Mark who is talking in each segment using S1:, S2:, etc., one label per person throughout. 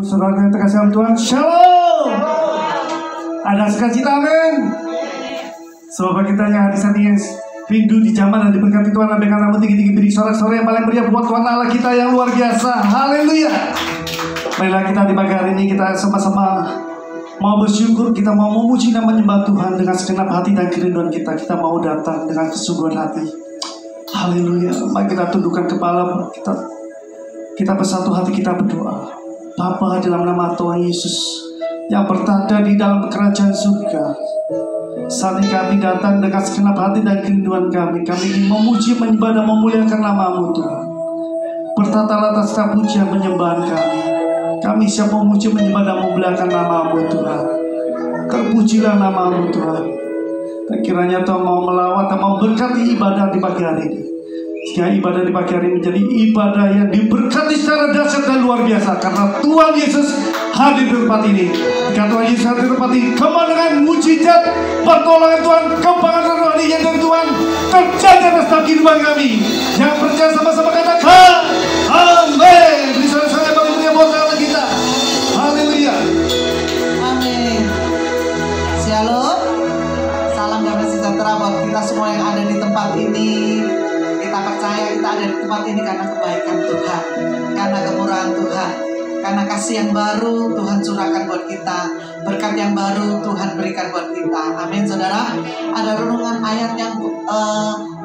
S1: Saudara yang terkasih Tuhan, Shalom. Ada sukacita, amin. Sebab kita yang hadis yang rindu di zaman dan diberkati Tuhan, lambaikan nama tinggi-tinggi, beri sorak-sorai yang paling meriah buat Tuhan Allah kita yang luar biasa. Haleluya. Marilah kita di pagi hari ini kita sama-sama mau bersyukur, kita mau memuji dan menyembah Tuhan dengan segenap hati dan kerinduan kita. Kita mau datang dengan kesungguhan hati. Haleluya. Mari kita tundukkan kepala kita bersatu hati, kita berdoa. Bapa, dalam nama Tuhan Yesus yang bertanda di dalam kerajaan surga, saat ini kami datang dengan segenap hati dan kerinduan kami. Kami ingin memuji, menyembah dan memuliakan nama-Mu Tuhan. Bertatalah atas pujian penyembahan kami. Kami siap memuji, menyembah dan memuliakan nama-Mu Tuhan. Terpujilah nama-Mu Tuhan. Dan kiranya Tuhan mau melawat dan mau berkati ibadah di pagi hari ini. Sehingga ibadah di pagi hari ini menjadi ibadah yang diberkati secara dahsyat dan luar biasa. Karena Tuhan Yesus hadir di tempat ini. Jika Tuhan Yesus hadir di tempat ini, kemenangan, mujizat, pertolongan Tuhan, kembangan rohaninya dari Tuhan terjadi atas kehidupan kami. Yang percaya sama-sama katakan amin. Beri sorak-sorai yang paling meriah buat Allah kita. Haleluya.
S2: Amin. Shalom. Salam damai sejahtera buat kita semua yang ada di tempat ini. Kita percaya kita ada di tempat ini karena kebaikan Tuhan, karena kemurahan Tuhan, karena kasih yang baru Tuhan curahkan buat kita, berkat yang baru Tuhan berikan buat kita. Amin, saudara. Ada renungan ayat yang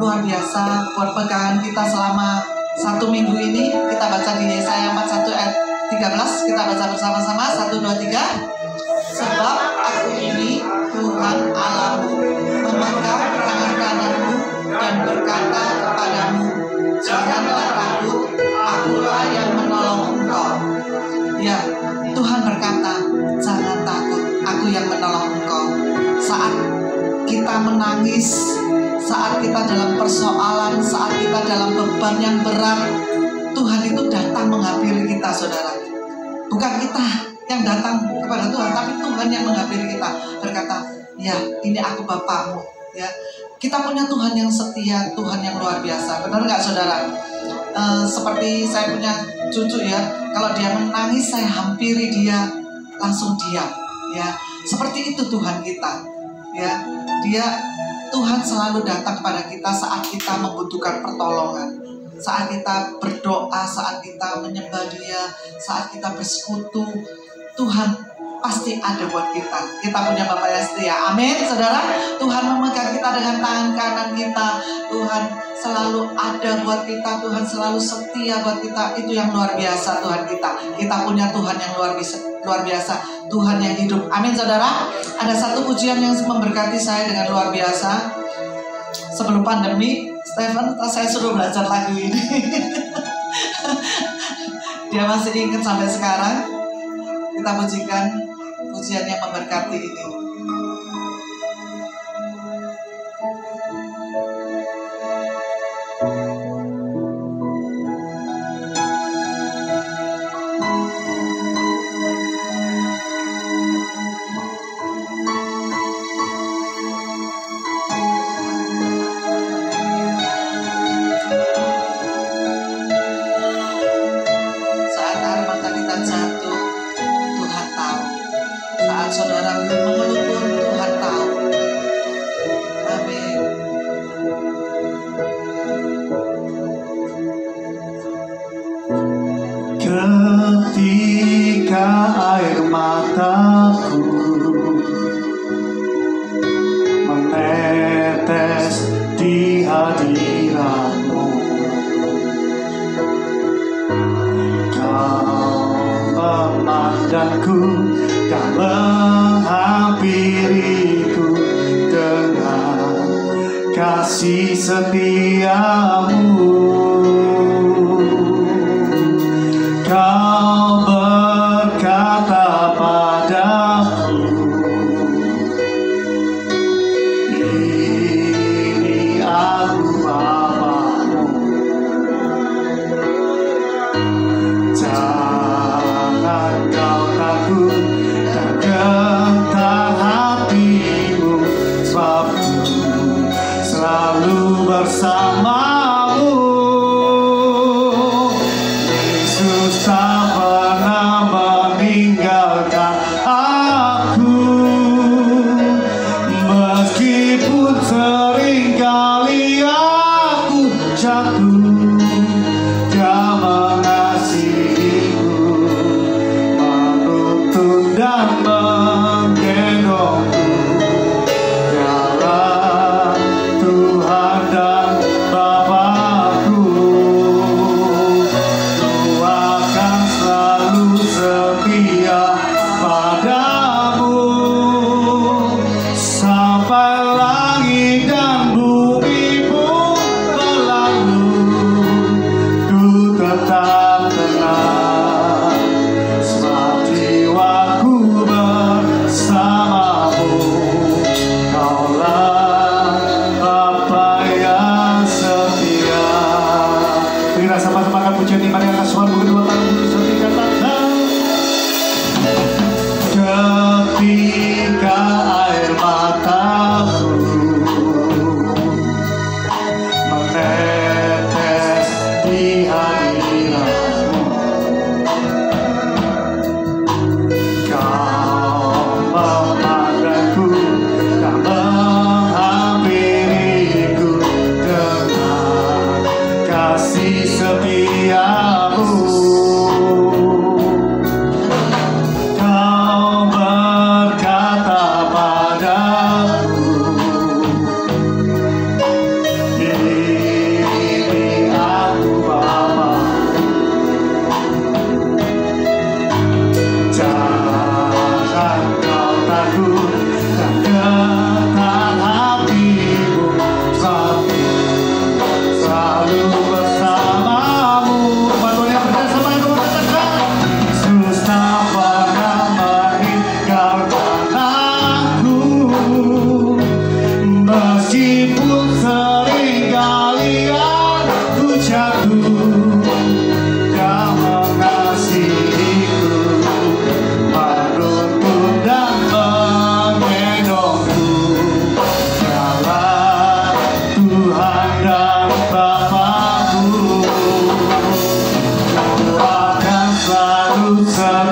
S2: luar biasa buat pegangan kita selama 1 minggu ini. Kita baca di Yesaya 41 ayat 13. Kita baca bersama-sama. 1, 2, 3. Sebab aku ini Tuhan Allahmu, memegang tangan kananmu dan berkata kepadamu, janganlah takut, akulah yang menolong engkau. Ya, Tuhan berkata, jangan takut, aku yang menolong engkau. Saat kita menangis, saat kita dalam persoalan, saat kita dalam beban yang berat, Tuhan itu datang menghampiri kita, saudara. Bukan kita yang datang kepada Tuhan, tapi Tuhan yang menghampiri kita, berkata, ya, ini aku Bapakmu. Ya, kita punya Tuhan yang setia, Tuhan yang luar biasa. Benar nggak, saudara? Seperti saya punya cucu ya, kalau dia menangis saya hampiri dia, langsung diam. Ya, seperti itu Tuhan kita. Ya, Tuhan selalu datang kepada kita saat kita membutuhkan pertolongan, saat kita berdoa, saat kita menyembah Dia, saat kita bersekutu. Tuhan pasti ada buat kita. Kita punya Bapa yang setia. Amin, saudara. Tuhan memegang kita dengan tangan kanan kita. Tuhan selalu ada buat kita. Tuhan selalu setia buat kita. Itu yang luar biasa Tuhan kita. Kita punya Tuhan yang luar biasa. Tuhan yang hidup. Amin, saudara. Ada satu pujian yang memberkati saya dengan luar biasa. Sebelum pandemi, Stephen, saya suruh belajar lagu ini. Dia masih ingat sampai sekarang. Kita pujikan pujian yang memberkati ini. Saat air mata kita jatuh, Tuhan tahu. Saat saudara mengeluh pun Tuhan tahu. Amin.
S1: Ketika air mataku menetes di hadirat-Mu, Kau memandangku dan menghampiriku dengan kasih setiamu. Kau berkata padaku, ini aku Bapakmu. Jangan kau takut dan gentar hatimu, sebab Ku selalu bersamamu.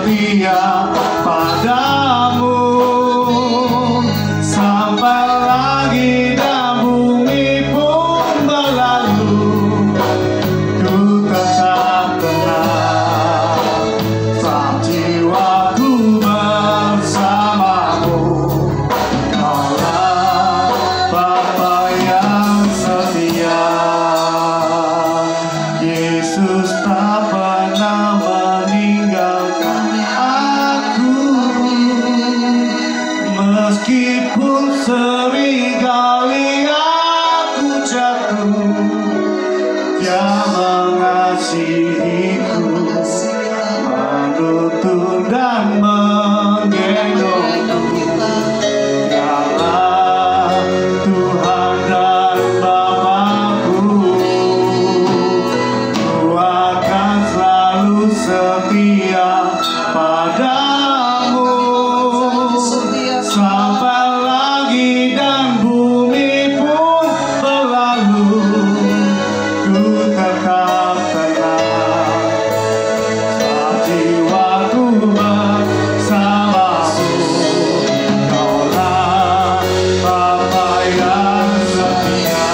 S1: setia padamu sampai langit dan bumi pun berlalu. Ku tetap tenang saat jiwaku bersamamu. Kaulah Bapa yang setia. Yesus tak pernah meninggalkan aku, meskipun seringkali aku jatuh. Dia mengasihiku, menuntun dan menggendongku. Dialah Tuhan dan Bapakku. Ku akan selalu setia padamu sampai langit dan bumi pun berlalu. Ku tetap tenang saat jiwaku bersamamu. Kaulah Bapa yang setia.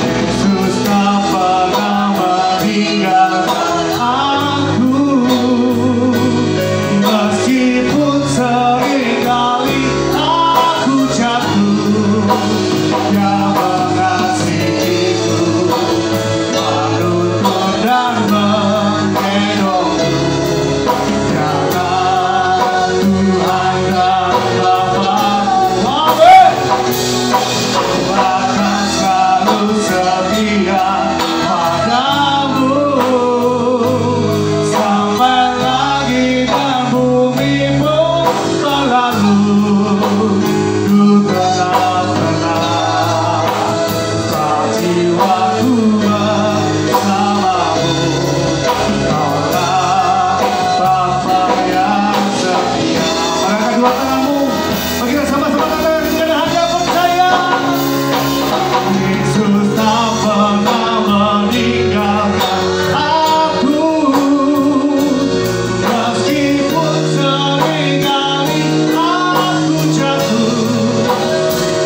S1: Yesus tak pernah meninggalkan aku, meskipun seringkali aku jatuh. Dia mengasihiku, menuntun dan menggendongku. Dialah Tuhan dan Bapakku. Amin. Ku akan selalu setia padamu sampai langit dan bumi pun berlalu. Ku tetap tenang saat jiwaku bersamamu. Kaulah Bapa yang setia. Angkat dua tanganmu, bagi kita sama-sama katakan dengan hanya percaya. Yesus tak pernah meninggalkan aku, meskipun seringkali aku jatuh.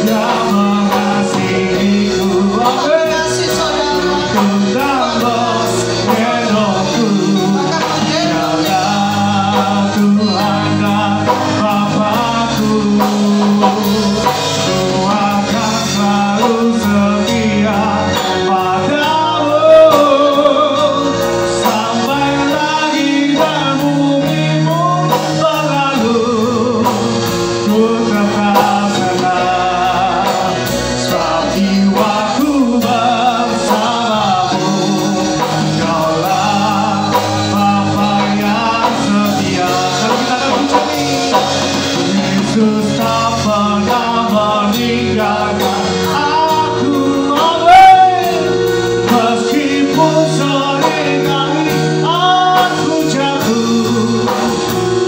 S1: Dia mengasihiku,
S2: Kasih saudara,
S1: dan menggendongku. Dialah Tuhan dan Bapakku. Ku akan selalu setia padamu sampai langit dan bumi pun berlalu. Ku tetap tenang saat jiwaku bersamamu. Kaulah Bapa yang setia. Kalau kita akan ucapkan, Yesus tak pernah meninggalkan aku. Amin. Meskipun seringkali aku jatuh,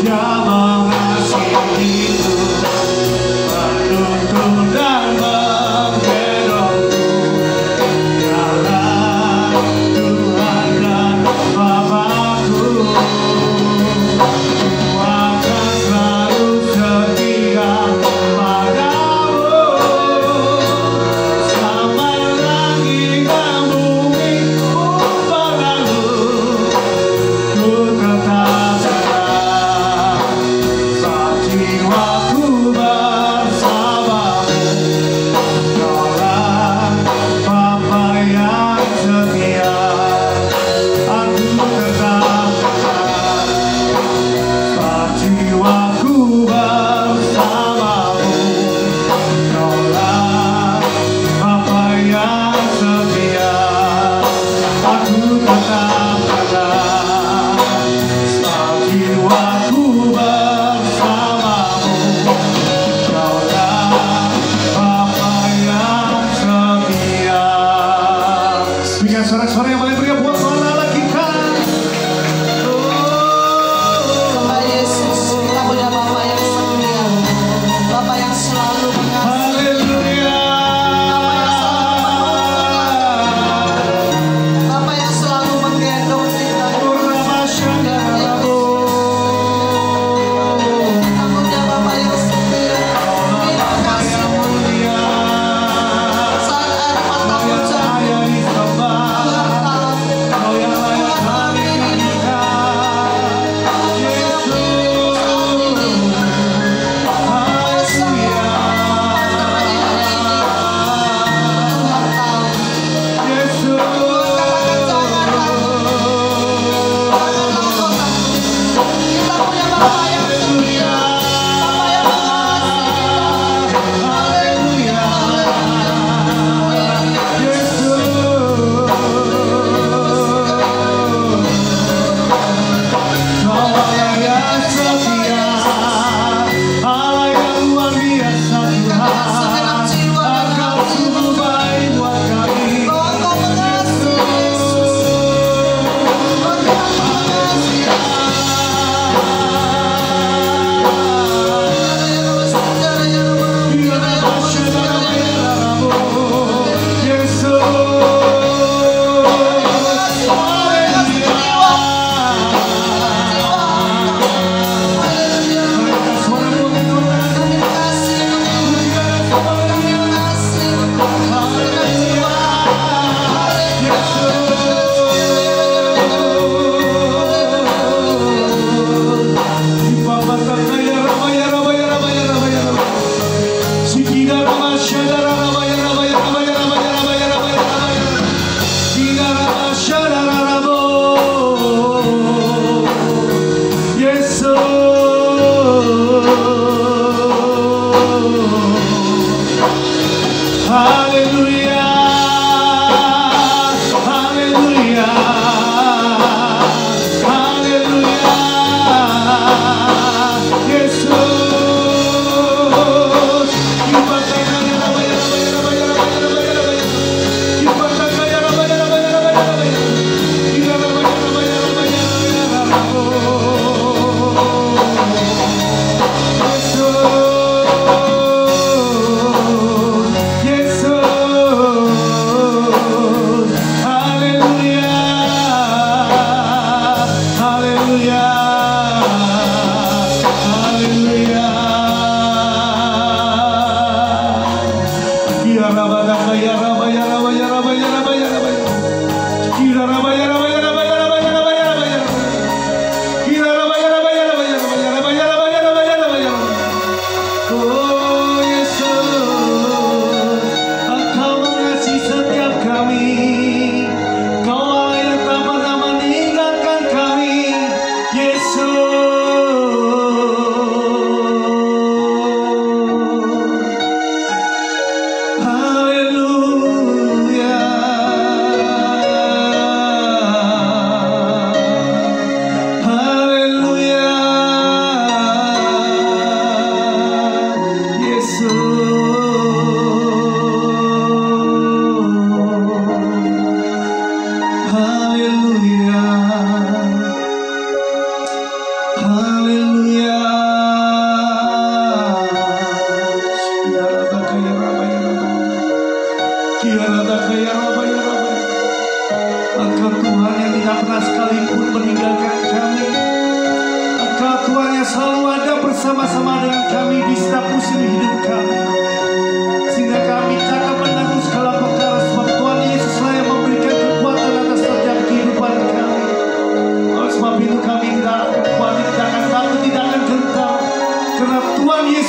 S1: Dia mengasihiku, menuntun dan menggendongku. Dialah Tuhan dan Bapakku. Ku akan selalu setia padamu sampai langit dan bumi pun berlalu. Ku tetap tenang saat jiwaku bersamamu. Kaulah Bapa yang setia. Aku tetap tenang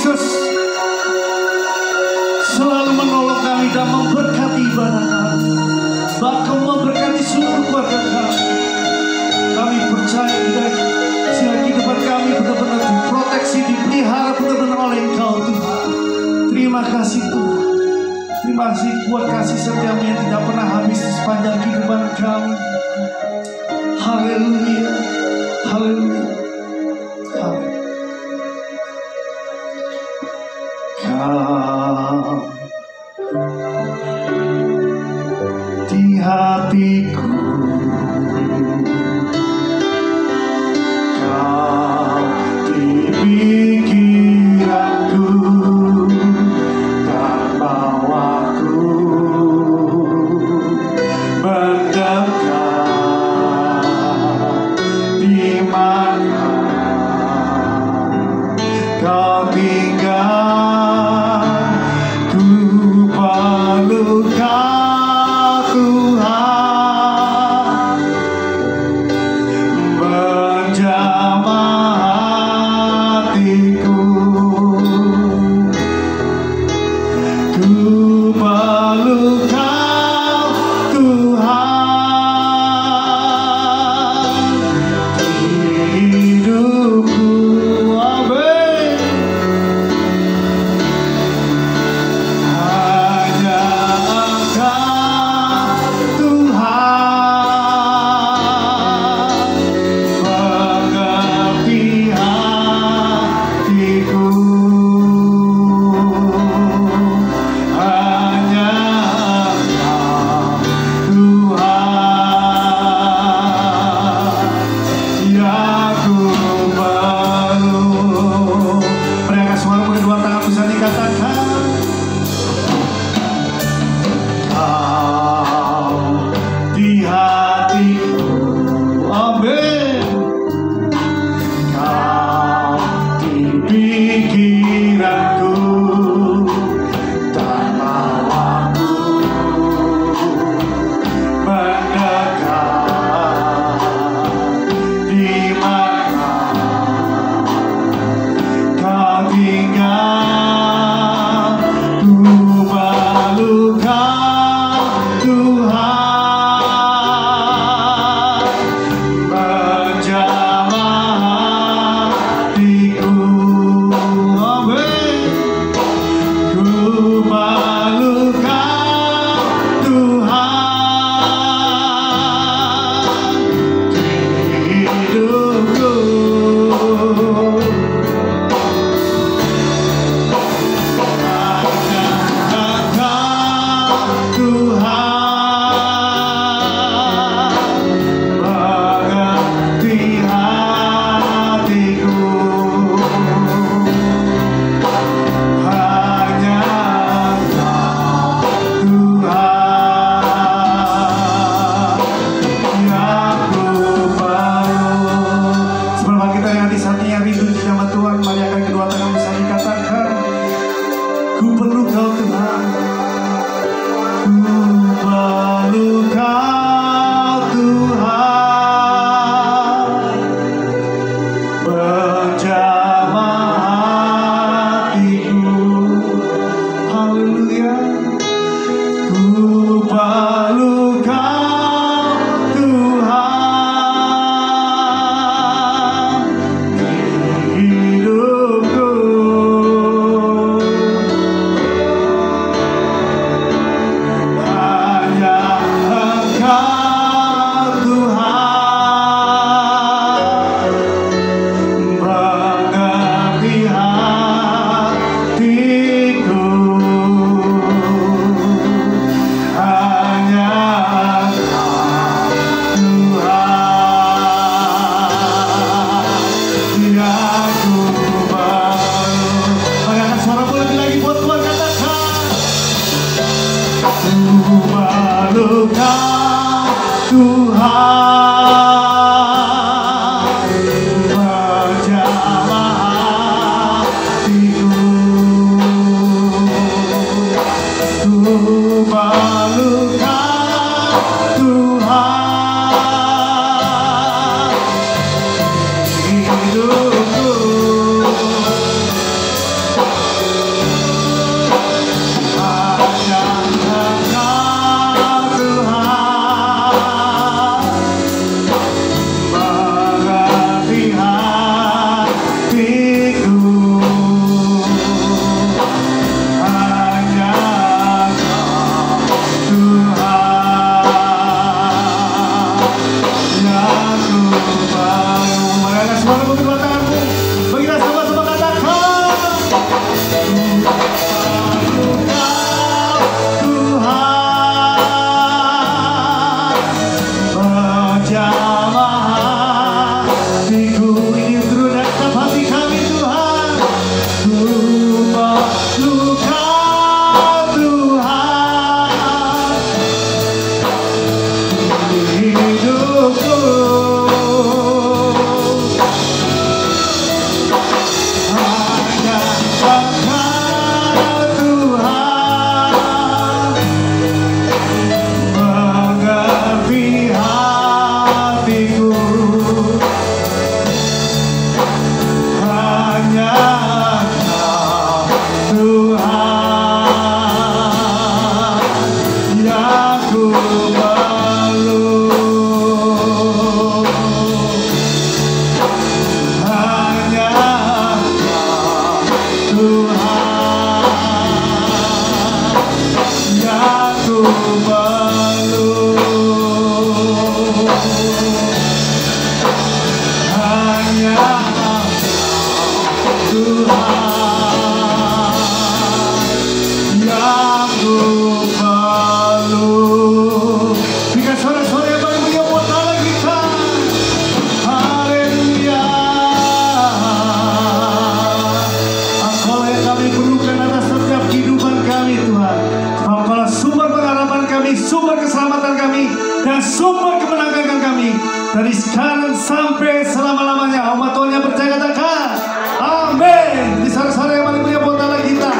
S1: Yesus selalu menolong kami dan memberkati ibadah kami, bahkan memberkati seluruh keluarga kami. Kami percaya dan sehingga kehidupan kami benar-benar diproteksi, dipelihara benar-benar oleh Engkau Tuhan. Terima kasih Tuhan. Terima kasih buat kasih setiamu yang tidak pernah habis di sepanjang kehidupan kami. Haleluya, haleluya, amin. Kau di hatiku, kau di pikiranku, dan bawaku mendekat hanya Tuhan yang ku perlu. Berikan suara-suara yang paling meriah buat Allah kita. Haleluya. Engkau yang kami perlukan atas setiap kehidupan kami Tuhan. Engkaulah sumber pengharapan kami, sumber keselamatan kami, dan sumber kemenangan kami. Dari sekarang sampai selama-lamanya. Umat Tuhan yang percaya katakan amin. Di suara-suara yang paling meriah buat Allah kita.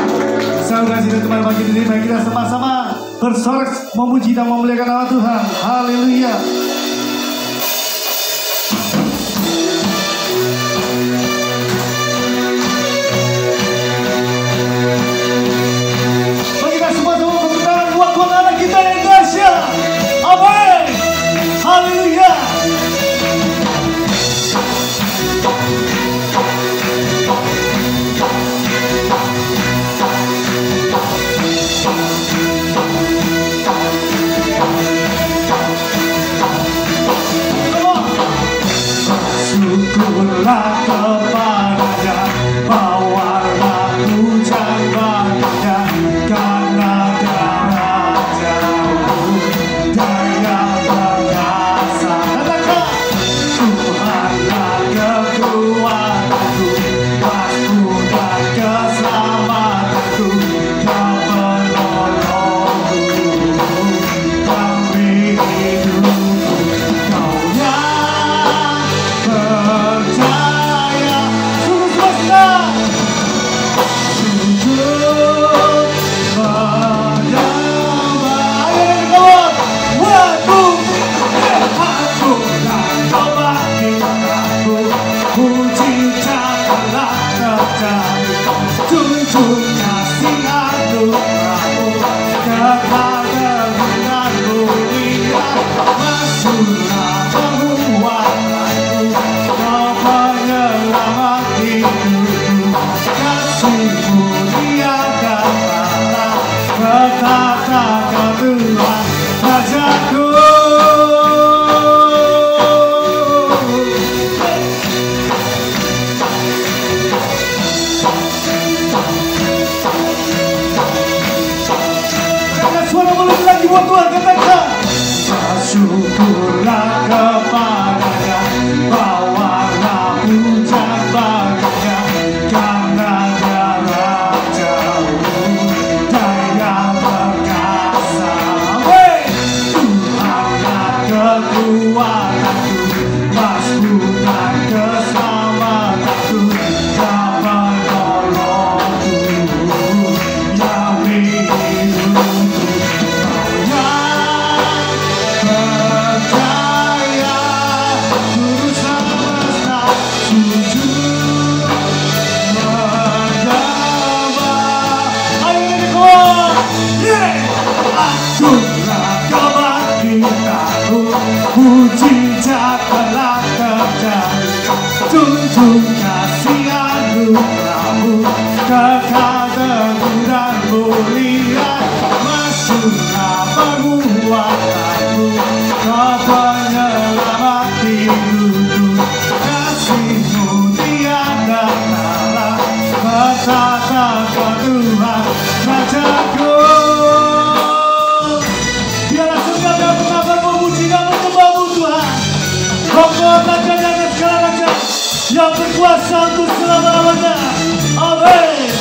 S1: Saudara dan teman bagi diri kita sama-sama bersorak memuji dan memuliakan nama Tuhan. Haleluya. Bagi kita semua berputar buat Tuhan Allah kita yang dahsyat. Amin. Haleluya. Syukurlah kepadanya, bawalah pujian baginya, karena darah jauh daya perkasa. Katakan, Tuhanlah kekuatanku, wasku dan keselamatanku, Kau penolongku dalam hidupku, Kau yang percaya. Sungguh semesta sujud menyembah. Ayo yang kawan, waktu aku dan kau bagi aku, puji janganlah terjadi, junjung kasih anugerahmu, kekal dengan mulia, masuklah penguatanku, Kau penyelamat hidupku, kasih-Mu tiada tara, katakan Tuhan Rajaku. Katakan suara mulut lagi buat Tuhan, katakan syukurlah kepadanya, bawalah pujian baginya, karena darah jauh daya perkasa. Amin. Tuhanlah kekuatanku, wasku dan keselamatanku, Kau penolongku yang hidupku, Kau yang percaya. Guru semesta sujud menyembah. Ayo ini keluar. Akulah Kau bagi aku, puji janganlah terjadi, junjung kasih anugerahmu, kekal teguh dan mulia, masuklah penguatanmu, Kau penyelamat hidupku, kasih-Mu tiada tara, katakan Tuhan Rajaku. Biarlah segala pengabar memuji dan menyembah-Mu Tuhan. Kau Raja di atas segala raja, yang berkuasa untuk selama-lamanya. Amin.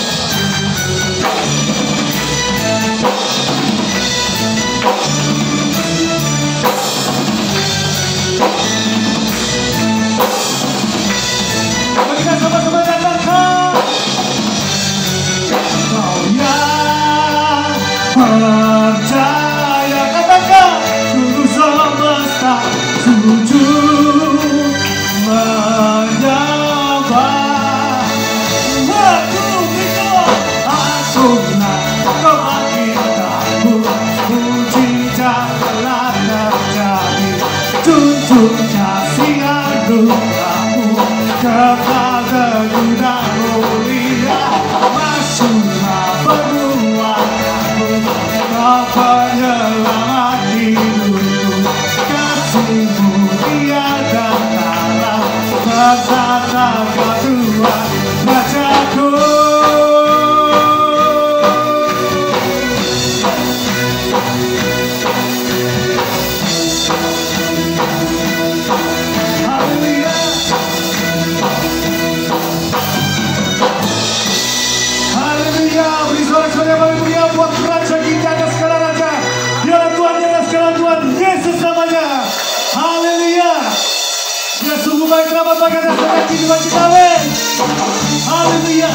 S1: Mari kita sama-sama katakan, Kau yang percaya. Katakan, sungguh semesta sujud menyembah. Waktu itu akulah Kau bagi aku, puji janganlah terjadi, junjung kasih anugerahmu, kekal teguh dan mulia, masuklah penguatanmu, Kau penyelamat hidupku, kasih-Mu tiada tara, Kau Tuhan Rajaku. Haleluya. Haleluya. Beri sorak-sorai yang paling mulia buat Raja kita dan segala Raja. Dialah Tuhan dan segala Tuhan, Yesus namanya. Haleluya. Dia sungguh baik, rahmat baik atas kehidupan kita. Amin. Haleluya.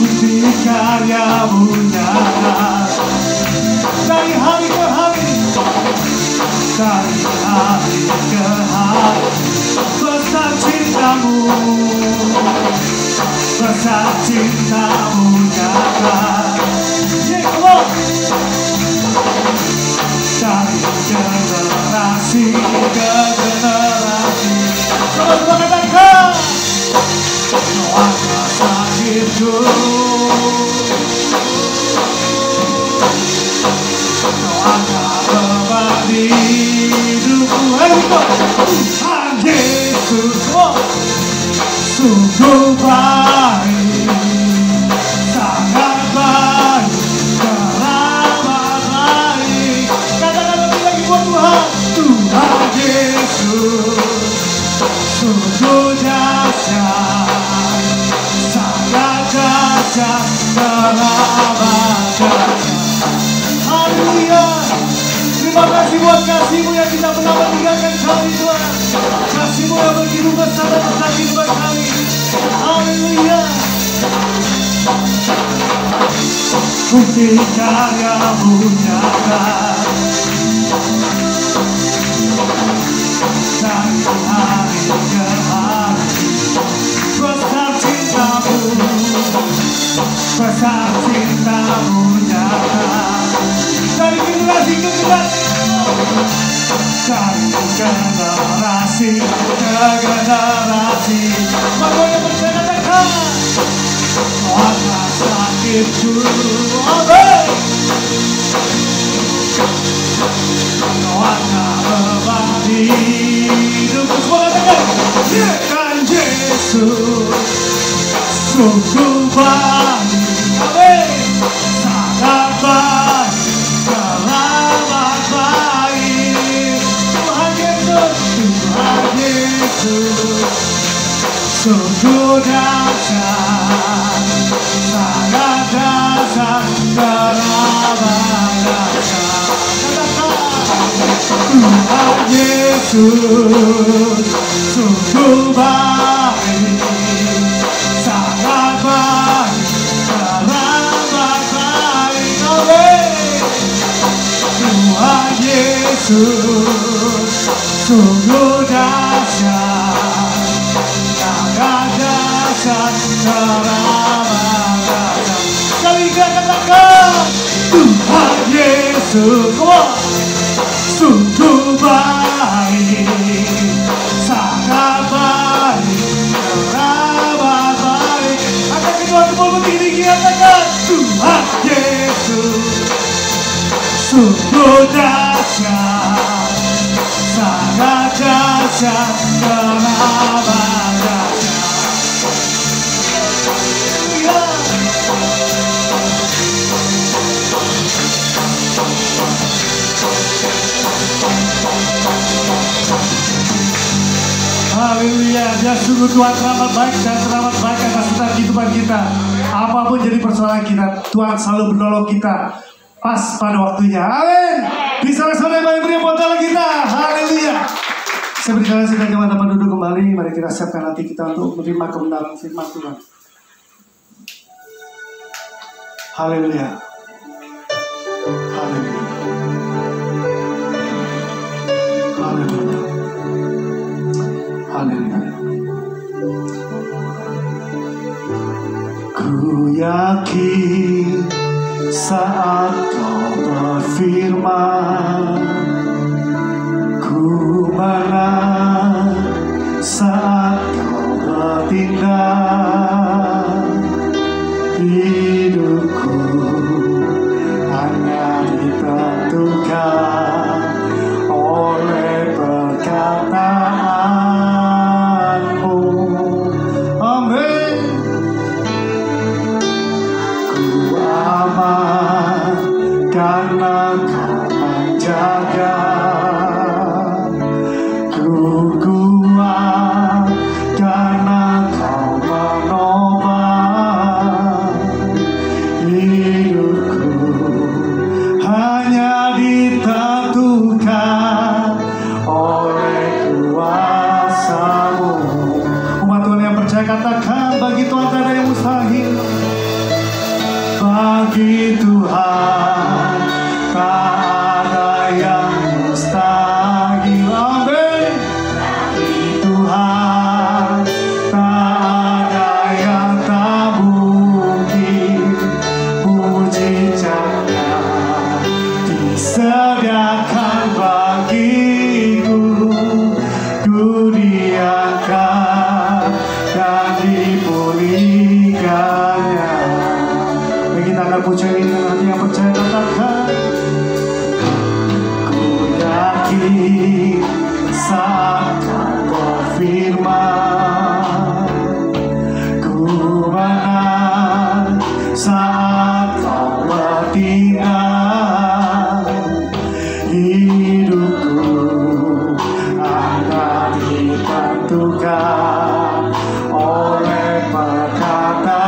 S1: Bukti karyamu nyata dari hari ke hari, dari hari ke hari. Besar cintamu, besar cintamu nyata. Yeah, come on. Dari generasi ke generasi. Coba katakan, doa sakitku, doa beban hidupku. Ayo Tuhan Yesus, oh, sungguh baik, sangat baik, teramat baik. Katakan lebih lagi buat Tuhan. Tuhan Yesus sungguh dahsyat, sangat dahsyat, teramat dahsyat. Haleluya. Terima kasih buat kasih-Mu yang kita pernah meninggalkan kami Tuhan. Kasih-Mu yang begitu besar dalam kehidupan kami. Haleluya. Bukti karya-Mu nyata dari hari ke hari. Besar cinta-Mu, besar cinta-Mu nyata dari generasi ke generasi, dari generasi ke generasi. Makanya berkata-kata, warna sakitku, amin. Warna beban hidupku, semua katakan, dan Yesus sungguh baik, amin. Sangat baik, teramat baik. Tuhan Yesus, Tuhan Yesus sungguh dahsyat, sangat dahsyat, teramat dahsyat. Tuhan Yesus sungguh baik, sangat baik, teramat baik. Amin. Tuhan Yesus sungguh dahsyat, sangat dahsyat, teramat dahsyat. Sekali lagi katakan, Tuhan Yesus, come on, sungguh baik, sangat baik, teramat baik. Angkat kedua jempol tinggi, katakan, Tuhan Yesus sungguh dahsyat, sangat dahsyat, teramat dahsyat. Haleluya, dia sungguh Tuhan teramat baik dan teramat baik atas setiap kehidupan kita. Apapun jadi persoalan kita, Tuhan selalu menolong kita pas pada waktunya. Amin. Bisa saudara yang beri buat Allah kita. Haleluya. Saya berikan kita jemaat dapat duduk kembali. Mari kita siapkan hati kita untuk menerima kebenaran firman Tuhan. Haleluya. Haleluya. Haleluya. Haleluya. Ku yakin saat kau berfirman, ku menang saat kau bertindak. Bagi Tuhan tak ada yang mustahil. Amin. Bagi Tuhan tak ada yang tak mungkin. Mujizatnya disediakan bagiku. Ku diangkat dan dipulihkannya. Kita akan pujiin dengan hati yang percaya, katakan ku yakin saat kau berfirman, ku menang saat kau bertindak. Hidupku akan ditentukan oleh perkataan.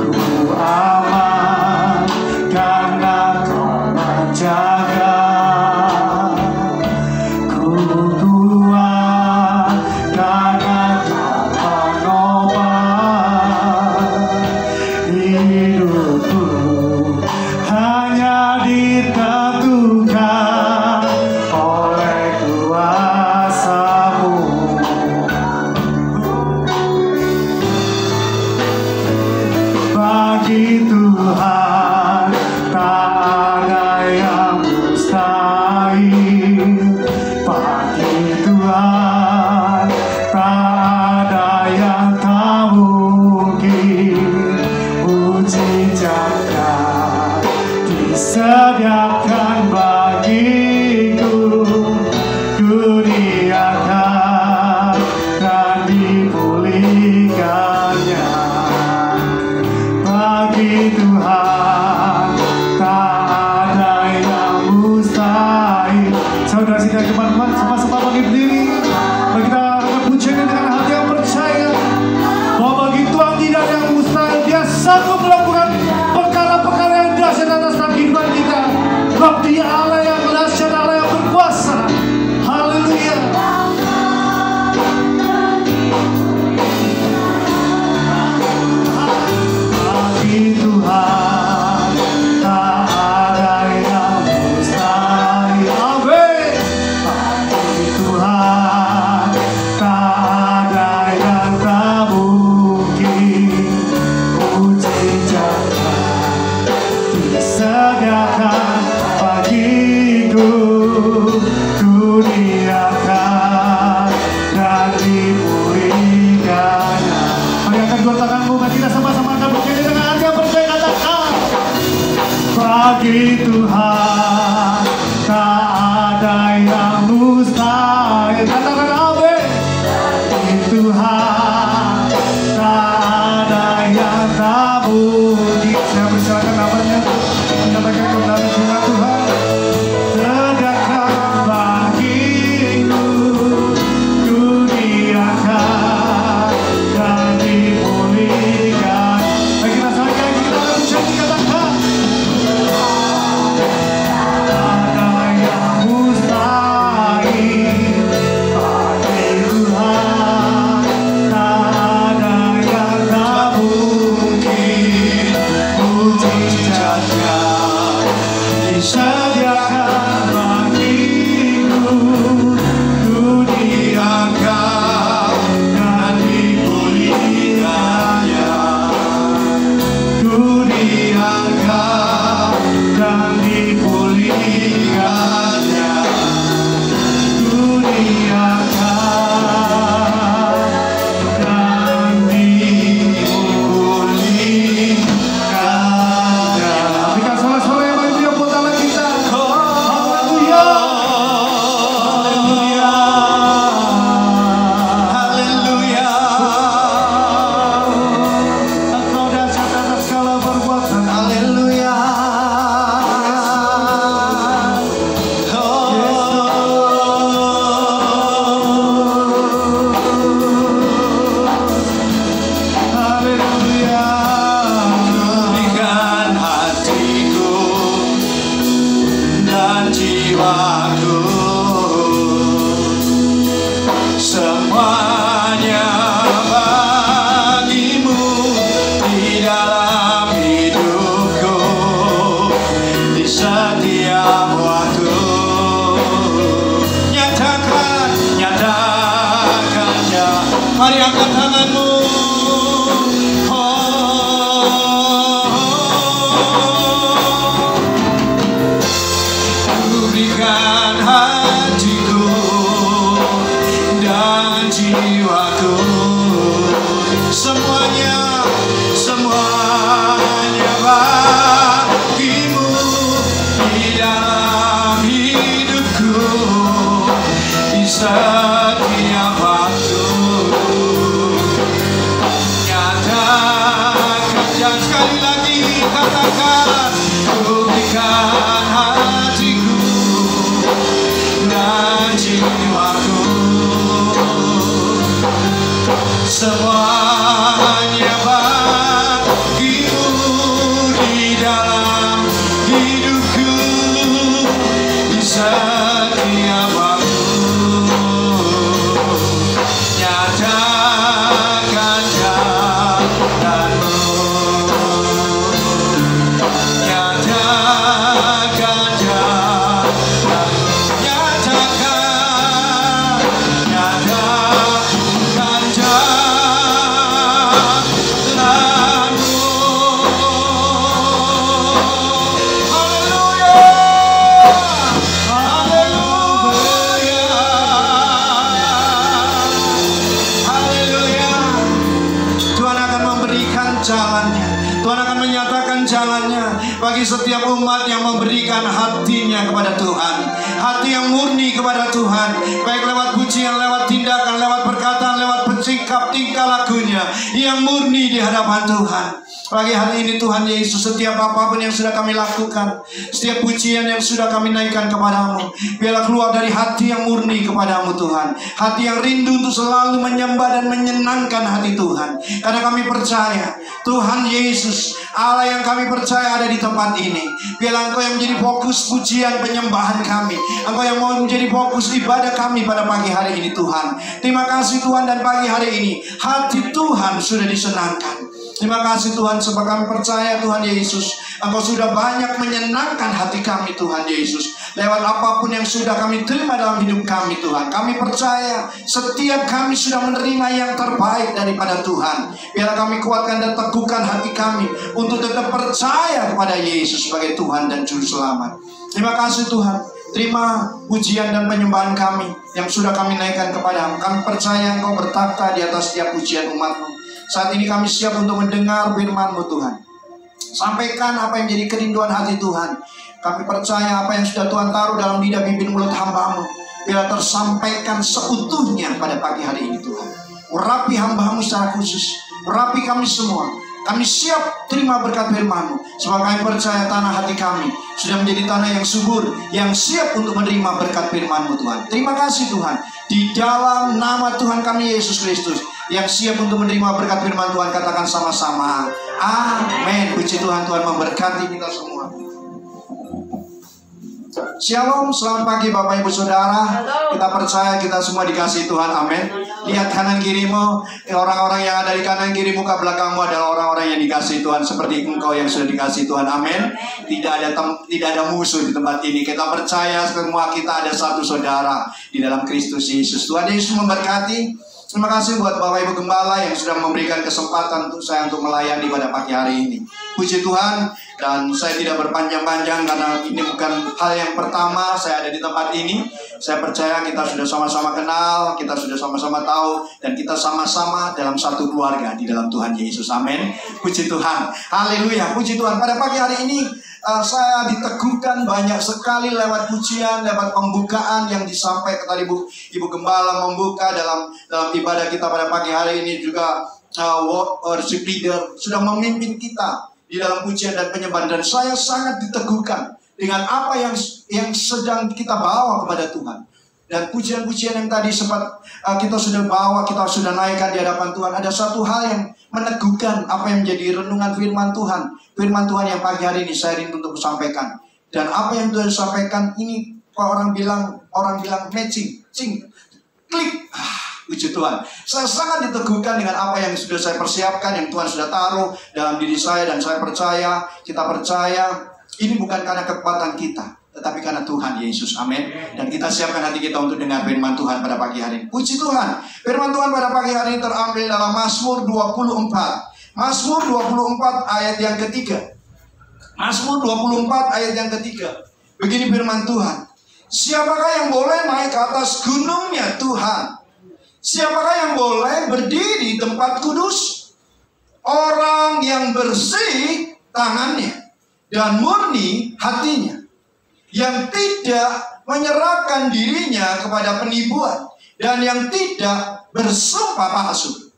S1: Ku aman karena kau menjaga. Ku kuat karena kau menopang. Hidupku hanya ditentukan oleh kuasa-Mu. Bagi Tuhan tak ada yang mustahil. Bagi Tuhan tak ada yang tak mungkin. Mujizatnya disediakan bagiku. Ku diangkat dan dipulihkannya. Bagi Tuhan tak ada yang mustahil. Saudara sidang teman-teman, sama-sama bangkit berdiri. Mari kita akan pujikan dengan hati yang percaya bahwa bagi Tuhan tidak ada yang mustahil. Dia sanggup melakukan perkara-perkara yang dahsyat atas kehidupan kita. Sebab Dia Allah yang dahsyat, Allah yang berkuasa. Haleluya. Bagi Tuhan tak ada yang mustahil. Amin. Bagi Tuhan tak ada yang tak mungkin. Mujizatnya disediakan bagiku. Ku diangkat dan dipulihkannya. Mari angkat dua tanganmu, mari kita sama-sama akan berdiri dengan hati yang percaya, katakan bagi Tuhan tak ada yang mustahil. Katakan amin. Bagi Tuhan tak ada yang tak mungkin. Saya persilakan namanya menyatakan kebenaran firman Tuhan. Sediakan bagiku, ku diangkat dan dipulihkan. Bagi kita saja kita akan menyanyi, katakan
S3: Mari angkat tanganmu. Ku berikan hatiku dan jiwaku, semuanya bagimu di dalam hidupku, di setiap waktu. Nyatakan dan sekali lagi katakan, ku berikan hatiku dan jiwaku, semuanya bagimu di dalam hidupku, di setiap waktu. Nyatakan jalanmu, nyatakan jalanmu, nyatakan jalanmu. Haleluya, haleluya, haleluya. Tuhan akan memberikan jalannya, Tuhan akan menyatakan jalannya bagi setiap umat yang memberikan hatinya kepada Tuhan, hati yang murni kepada Tuhan, baik lewat pujian, lewat tindakan, lewat perkataan, lewat bersikap tingkah lakunya yang murni di hadapan Tuhan. Pagi hari ini Tuhan Yesus, setiap apapun yang sudah kami lakukan, setiap pujian yang sudah kami naikkan kepadamu, biarlah keluar dari hati yang murni kepadamu Tuhan, hati yang rindu untuk selalu menyembah dan menyenangkan hati Tuhan. Karena kami percaya Tuhan Yesus, Allah yang kami percaya ada di tempat ini. Biarlah Engkau yang menjadi fokus pujian penyembahan kami, Engkau yang mau menjadi fokus ibadah kami pada pagi hari ini Tuhan. Terima kasih Tuhan, dan pagi hari ini hati Tuhan sudah disenangkan. Terima kasih Tuhan, sebab kami percaya Tuhan Yesus, Engkau sudah banyak menyenangkan hati kami Tuhan Yesus, lewat apapun yang sudah kami terima dalam hidup kami Tuhan. Kami percaya setiap kami sudah menerima yang terbaik daripada Tuhan. Biarlah kami kuatkan dan teguhkan hati kami untuk tetap percaya kepada Yesus sebagai Tuhan dan Juru Selamat. Terima kasih Tuhan. Terima pujian dan penyembahan kami yang sudah kami naikkan kepadamu. Kami percaya Engkau bertakhta di atas setiap pujian umat-Mu. Saat ini kami siap untuk mendengar firman-Mu Tuhan. Sampaikan apa yang menjadi kerinduan hati Tuhan. Kami percaya apa yang sudah Tuhan taruh dalam lidah bibir mulut hamba-Mu, biar tersampaikan seutuhnya pada pagi hari ini Tuhan. Urapi hamba-Mu secara khusus, urapi kami semua. Kami siap terima berkat firman-Mu, sebab kami percaya tanah hati kami sudah menjadi tanah yang subur, yang siap untuk menerima berkat firman-Mu Tuhan. Terima kasih Tuhan. Di dalam nama Tuhan kami Yesus Kristus, yang siap untuk menerima berkat firman Tuhan, katakan sama-sama amin. Puji Tuhan, Tuhan memberkati kita semua. Shalom, selamat pagi Bapak Ibu Saudara. Kita percaya kita semua dikasihi Tuhan, amin. Lihat kanan kirimu, orang-orang yang ada di kanan kiri muka belakangmu adalah orang-orang yang dikasihi Tuhan, seperti engkau yang sudah dikasihi Tuhan, amin. Tidak ada musuh di tempat ini. Kita percaya semua kita ada satu saudara di dalam Kristus Yesus. Tuhan Yesus memberkati. Terima kasih buat Bapak Ibu Gembala yang sudah memberikan kesempatan untuk saya untuk melayani pada pagi hari ini. Puji Tuhan, dan saya tidak berpanjang-panjang karena ini bukan hal yang pertama saya ada di tempat ini. Saya percaya kita sudah sama-sama kenal, kita sudah sama-sama tahu, dan kita sama-sama dalam satu keluarga di dalam Tuhan Yesus. Amin. Puji Tuhan. Haleluya. Puji Tuhan. Pada pagi hari ini saya diteguhkan banyak sekali lewat pujian, lewat pembukaan yang disampaikan tadi Ibu Gembala membuka dalam ibadah kita pada pagi hari ini, juga worship leader sudah memimpin kita di dalam pujian dan penyembahan, dan saya sangat diteguhkan dengan apa yang sedang kita bawa kepada Tuhan. Dan pujian-pujian yang tadi sempat kita sudah bawa, kita sudah naikkan di hadapan Tuhan, ada satu hal yang meneguhkan apa yang menjadi renungan firman Tuhan. Firman Tuhan yang pagi hari ini saya rindu untuk sampaikan. Dan apa yang Tuhan sampaikan ini, orang bilang matching, klik. Puji Tuhan. Saya sangat diteguhkan dengan apa yang sudah saya persiapkan, yang Tuhan sudah taruh dalam diri saya, dan saya percaya, kita percaya, ini bukan karena kekuatan kita, tetapi karena Tuhan Yesus. Amin. Dan kita siapkan hati kita untuk dengar firman Tuhan pada pagi hari ini. Puji Tuhan. Firman Tuhan pada pagi hari ini terambil dalam Mazmur 24. Mazmur 24 ayat yang ketiga. Mazmur 24 ayat yang ketiga. Begini firman Tuhan. Siapakah yang boleh naik ke atas gunungnya Tuhan? Siapakah yang boleh berdiri di tempat kudus? Orang yang bersih tangannya dan murni hatinya, yang tidak menyerahkan dirinya kepada penipuan dan yang tidak bersumpah palsu.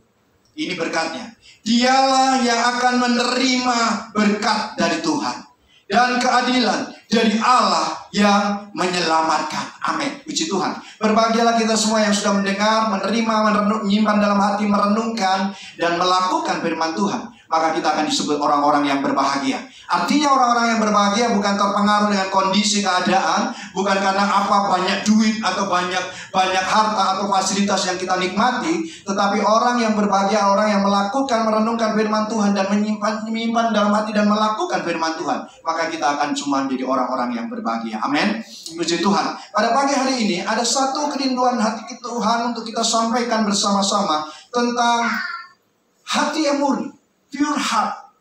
S3: Ini berkatnya. Dialah yang akan menerima berkat dari Tuhan dan keadilan dari Allah yang menyelamatkan. Amin. Puji Tuhan. Berbahagialah kita semua yang sudah mendengar, menerima, menyimpan dalam hati, merenungkan dan melakukan firman Tuhan. Maka kita akan disebut orang-orang yang berbahagia. Artinya orang-orang yang berbahagia bukan terpengaruh dengan kondisi keadaan, bukan karena apa banyak duit atau banyak harta atau fasilitas yang kita nikmati, tetapi orang yang berbahagia, orang yang melakukan, merenungkan firman Tuhan dan menyimpan dalam hati dan melakukan firman Tuhan. Maka kita akan cuma menjadi orang-orang yang berbahagia. Amin. Puji Tuhan. Pada pagi hari ini ada satu kerinduan hati Tuhan untuk kita sampaikan bersama-sama tentang hati yang murni. Pure heart.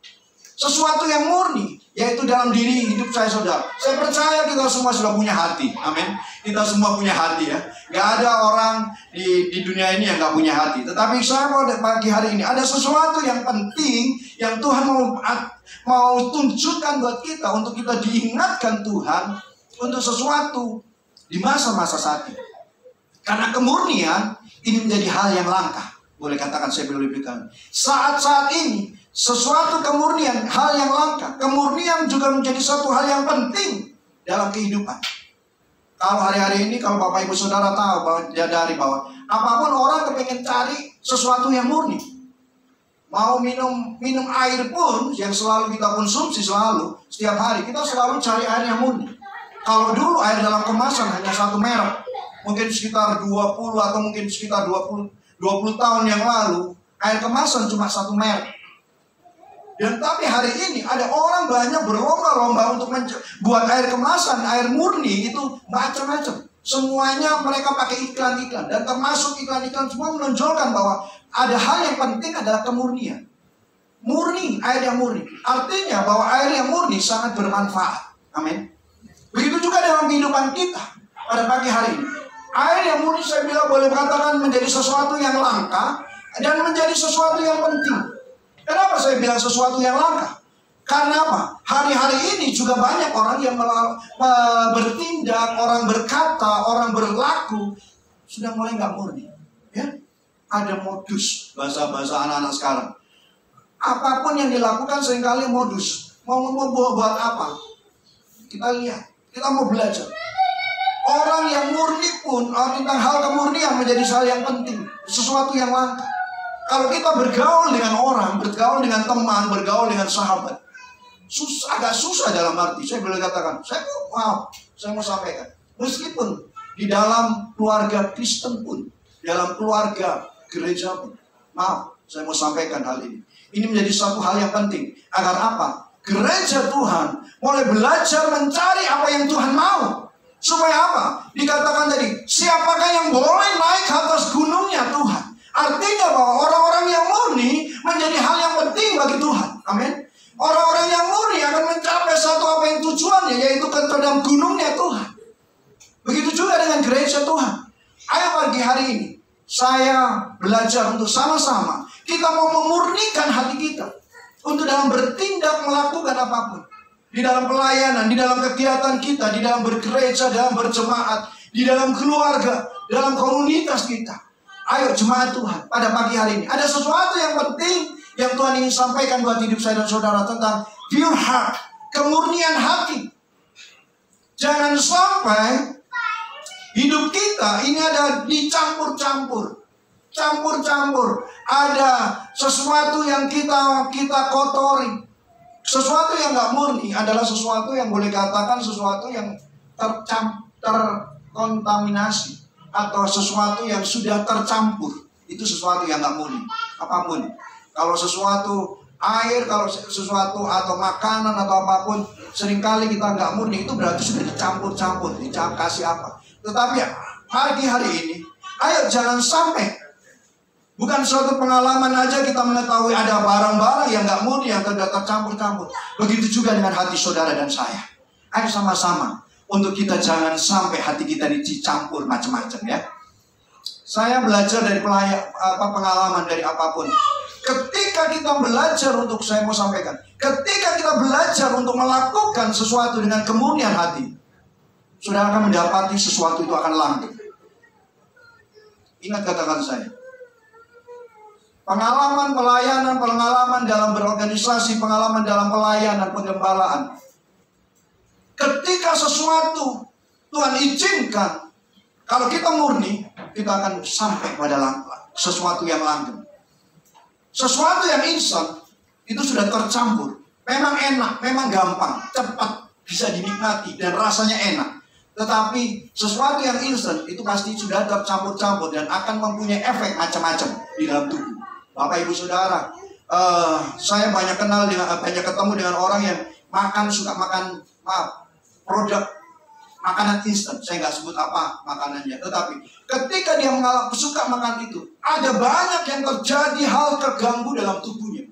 S3: Sesuatu yang murni, yaitu dalam diri hidup saya, saudara. Saya percaya kita semua sudah punya hati. Amin. Kita semua punya hati ya. Gak ada orang di dunia ini yang gak punya hati. Tetapi saya mau pagi hari ini ada sesuatu yang penting yang Tuhan mau tunjukkan buat kita, untuk kita diingatkan Tuhan untuk sesuatu di masa-masa saat ini. Karena kemurnian ini menjadi hal yang langka. Boleh katakan saya boleh berikan. Saat-saat ini sesuatu kemurnian, hal yang langka. Kemurnian juga menjadi suatu hal yang penting dalam kehidupan. Kalau hari-hari ini, kalau Bapak Ibu Saudara tahu, bahwa dari bahwa apapun orang kepengen cari sesuatu yang murni. Mau minum air pun yang selalu kita konsumsi setiap hari, kita selalu cari air yang murni. Kalau dulu air dalam kemasan hanya satu merek, mungkin sekitar 20 atau mungkin sekitar 20 tahun yang lalu, air kemasan cuma satu merek. Dan tapi hari ini ada orang banyak berlomba-lomba untuk buat air kemasan, air murni itu macam-macam. Semuanya mereka pakai iklan-iklan, dan termasuk iklan-iklan semua menonjolkan bahwa ada hal yang penting adalah kemurnian. Murni, air yang murni. Artinya bahwa air yang murni sangat bermanfaat. Amin. Begitu juga dalam kehidupan kita pada pagi hari ini. Air yang murni saya bilang boleh katakan menjadi sesuatu yang langka dan menjadi sesuatu yang penting. Kenapa saya bilang sesuatu yang langka? Karena apa? Hari-hari ini juga banyak orang yang bertindak, orang berkata, orang berlaku sudah mulai nggak murni. Ya, ada modus, bahasa anak-anak sekarang. Apapun yang dilakukan seringkali modus. Mau buat apa? Kita lihat, kita mau belajar. Orang yang murni pun tentang hal kemurnian menjadi hal yang penting, sesuatu yang langka. Kalau kita bergaul dengan orang, bergaul dengan teman, bergaul dengan sahabat, agak susah dalam arti. Saya boleh katakan, saya mau sampaikan. Meskipun di dalam keluarga Kristen pun, dalam keluarga gereja pun, saya mau sampaikan hal ini. Ini menjadi satu hal yang penting. Agar apa? Gereja Tuhan mulai belajar mencari apa yang Tuhan mau. Supaya apa? Dikatakan tadi, siapakah yang boleh naik ke atas gunungnya Tuhan? Artinya bahwa orang-orang yang murni menjadi hal yang penting bagi Tuhan. Amin. Orang-orang yang murni akan mencapai satu apa yang tujuannya, yaitu ke dalam gunungnya Tuhan. Begitu juga dengan gereja Tuhan. Ayo pagi hari ini saya belajar untuk sama-sama kita mau memurnikan hati kita untuk dalam bertindak, melakukan apapun. Di dalam pelayanan, di dalam kegiatan kita, di dalam bergereja, dalam berjemaat, di dalam keluarga, dalam komunitas kita. Ayo jemaat Tuhan, pada pagi hari ini ada sesuatu yang penting yang Tuhan ingin sampaikan buat hidup saya dan saudara tentang pure heart, kemurnian hati. Jangan sampai hidup kita ini ada dicampur-campur. Campur-campur. Ada sesuatu yang kita kotori. Sesuatu yang gak murni adalah sesuatu yang boleh katakan sesuatu yang terkontaminasi. Atau sesuatu yang sudah tercampur. Itu sesuatu yang gak murni. Apapun. Kalau sesuatu air, kalau sesuatu atau makanan atau apapun, Seringkali kita nggak murni, itu berarti sudah dicampur-campur, dikasih apa. Tetapi pagi hari ini, ayo jangan sampai bukan suatu pengalaman aja kita mengetahui ada barang-barang yang nggak murni, yang tercampur-campur. Begitu juga dengan hati saudara dan saya. Ayo sama-sama untuk kita jangan sampai hati kita dicampur macam-macam ya. Saya belajar dari pengalaman dari apapun. Ketika kita belajar untuk, saya mau sampaikan, ketika kita belajar untuk melakukan sesuatu dengan kemurnian hati, saudara akan mendapati sesuatu itu akan langgeng. Ingat kata-kata saya. Pengalaman pelayanan, pengalaman dalam berorganisasi, pengalaman dalam pelayanan, penggembalaan. Ketika sesuatu Tuhan izinkan, kalau kita murni, kita akan sampai pada sesuatu yang langgeng. Sesuatu yang instan itu sudah tercampur. Memang enak, memang gampang, cepat, bisa dinikmati dan rasanya enak. Tetapi sesuatu yang instan itu pasti sudah tercampur-campur dan akan mempunyai efek macam-macam di dalam tubuh. Bapak Ibu Saudara, saya banyak ketemu dengan orang yang suka makan produk makanan instan. Saya nggak sebut apa makanannya, tetapi ketika dia suka makan itu, ada banyak yang terjadi hal terganggu dalam tubuhnya.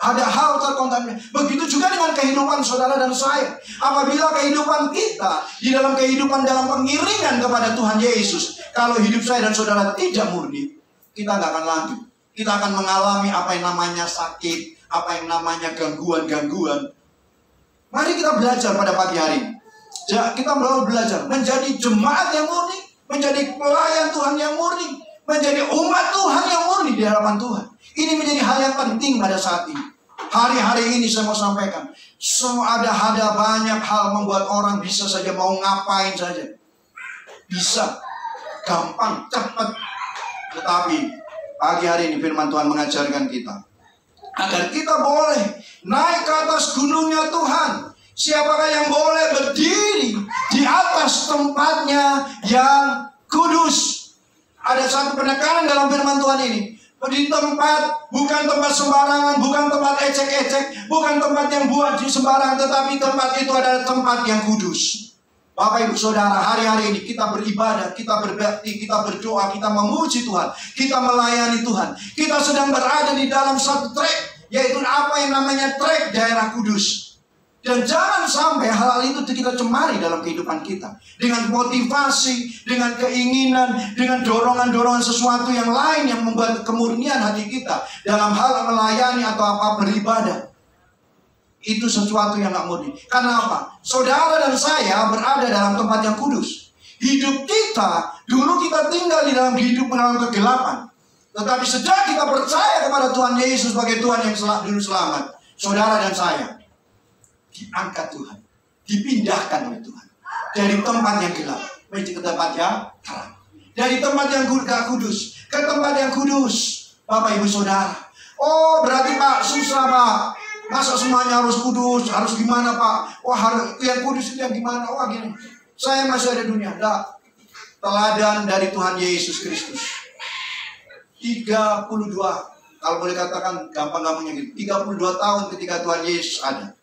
S3: Ada hal terkontaminasi. Begitu juga dengan kehidupan saudara dan saya. Apabila kehidupan kita di dalam kehidupan dalam pengiringan kepada Tuhan Yesus, kalau hidup saya dan saudara tidak murni, kita nggak akan lanjut. Kita akan mengalami apa yang namanya sakit, apa yang namanya gangguan-gangguan. Mari kita belajar pada pagi hari ini. Kita belajar menjadi jemaat yang murni, menjadi pelayan Tuhan yang murni, menjadi umat Tuhan yang murni di hadapan Tuhan. Ini menjadi hal yang penting pada saat ini. Hari-hari ini saya mau sampaikan, ada banyak hal membuat orang bisa saja mau ngapain saja. Bisa, gampang, cepat. Tetapi pagi hari ini firman Tuhan mengajarkan kita agar kita boleh naik ke atas gunungnya Tuhan. Siapakah yang boleh berdiri di atas tempatnya yang kudus? Ada satu penekanan dalam firman Tuhan ini. Di tempat, bukan tempat sembarangan, bukan tempat ecek-ecek, bukan tempat yang buat di sembarangan, tetapi tempat itu adalah tempat yang kudus. Bapak Ibu Saudara, hari-hari ini kita beribadah, kita berbakti, kita berdoa, kita memuji Tuhan, kita melayani Tuhan. Kita sedang berada di dalam satu trek, yaitu apa yang namanya trek daerah kudus. Dan jangan sampai hal itu kita cemari dalam kehidupan kita. Dengan motivasi, dengan keinginan, dengan dorongan-dorongan sesuatu yang lain yang membuat kemurnian hati kita dalam hal melayani atau apa beribadah. Itu sesuatu yang gak murni. Karena apa? Saudara dan saya berada dalam tempat yang kudus. Hidup kita, dulu kita tinggal di dalam hidup dalam kegelapan. Tetapi sejak kita percaya kepada Tuhan Yesus sebagai Tuhan yang dulu selamat, saudara dan saya diangkat Tuhan, dipindahkan oleh Tuhan dari tempat yang gelap menuju ke tempat yang terang, dari tempat yang gak kudus ke tempat yang kudus. Bapak Ibu Saudara, oh berarti Pak susah Pak, masa semuanya harus kudus, harus gimana Pak? Wah harus yang kudus itu yang gimana? Wah gini, saya masih ada dunia. Enggak, teladan dari Tuhan Yesus Kristus. 32, kalau boleh katakan gampang-gampangnya gitu, 32 tahun ketika Tuhan Yesus ada.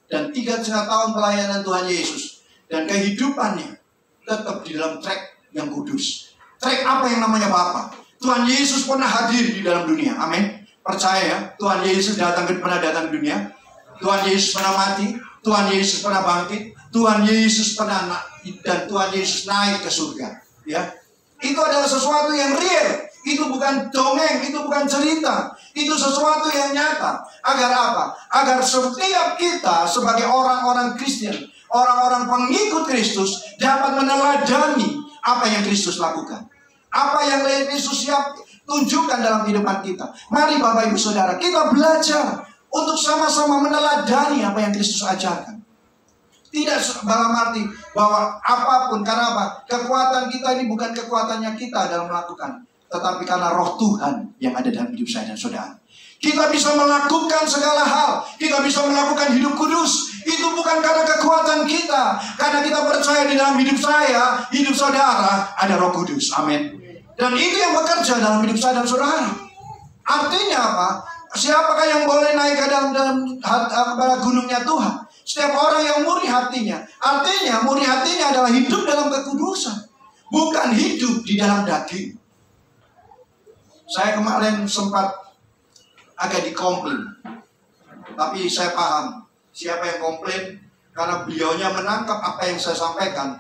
S3: Dan 3,5 tahun pelayanan Tuhan Yesus. Dan kehidupannya tetap di dalam trek yang kudus. Trek apa yang namanya Bapa. Tuhan Yesus pernah hadir di dalam dunia. Amin. Percaya ya, Tuhan Yesus pernah datang ke dunia. Tuhan Yesus pernah mati. Tuhan Yesus pernah bangkit. Tuhan Yesus pernah dan Tuhan Yesus naik ke surga. Ya, itu adalah sesuatu yang real. Itu bukan dongeng, itu bukan cerita. Itu sesuatu yang nyata. Agar apa? Agar setiap kita sebagai orang-orang Kristen, orang-orang pengikut Kristus dapat meneladani apa yang Kristus lakukan. Apa yang Kristus siap tunjukkan dalam kehidupan kita. Mari Bapak Ibu Saudara, kita belajar untuk sama-sama meneladani apa yang Kristus ajarkan. Tidak dalam arti bahwa apapun, karena apa? Kekuatan kita ini bukan kekuatannya kita dalam melakukan, tetapi karena roh Tuhan yang ada dalam hidup saya dan saudara. Kita bisa melakukan segala hal. Kita bisa melakukan hidup kudus. Itu bukan karena kekuatan kita. Karena kita percaya di dalam hidup saya, hidup saudara, ada Roh Kudus. Amin. Dan itu yang bekerja dalam hidup saya dan saudara. Artinya apa? Siapakah yang boleh naik ke dalam gunungnya Tuhan? Setiap orang yang murni hatinya, artinya murni hatinya adalah hidup dalam kekudusan, bukan hidup di dalam daging. Saya kemarin sempat agak dikomplain, tapi saya paham siapa yang komplain, karena beliaunya menangkap apa yang saya sampaikan,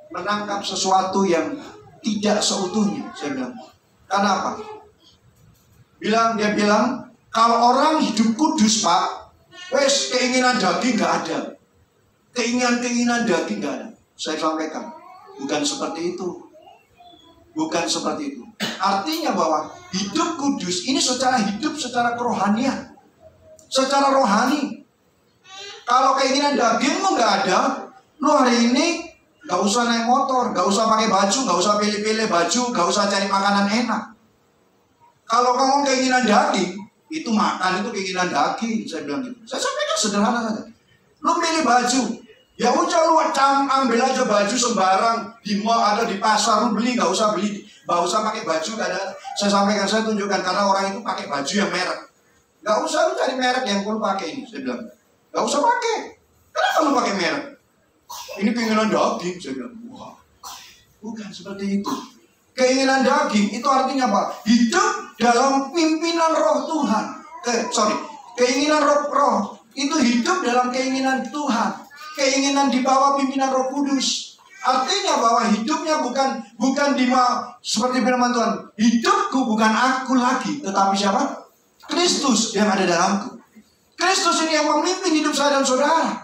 S3: menangkap sesuatu yang tidak seutuhnya. Saya bilang, kenapa? Dia bilang, kalau orang hidup kudus, Pak, wes keinginan daging gak ada, keinginan daging gak ada. Saya sampaikan, bukan seperti itu, bukan seperti itu. Artinya bahwa hidup kudus ini secara hidup, secara kerohanian, secara rohani. Kalau keinginan dagingmu gak ada, lu hari ini gak usah naik motor, gak usah pakai baju, gak usah pilih-pilih baju, gak usah cari makanan enak. Kalau kamu keinginan daging, itu makan itu keinginan daging. Saya bilang gitu. Saya sampaikan sederhana saja. Lu pilih baju, ya udah lu ambil aja baju sembarang di mall atau di pasar, lu beli, gak usah pakai baju. Saya sampaikan, saya tunjukkan, karena orang itu pakai baju yang merek. Gak usah lu cari merek yang lu pakai ini. Saya bilang, gak usah pakai. Kenapa lu pakai merek? Ini keinginan daging. Saya bilang, wah, bukan seperti itu. Keinginan daging itu artinya apa? Hidup dalam pimpinan roh Tuhan. Keinginan roh itu hidup dalam keinginan Tuhan. Keinginan di bawah pimpinan Roh Kudus. Artinya bahwa hidupnya bukan seperti firman Tuhan. Hidupku bukan aku lagi, tetapi siapa? Kristus yang ada dalamku. Kristus ini yang memimpin hidup saya dan saudara.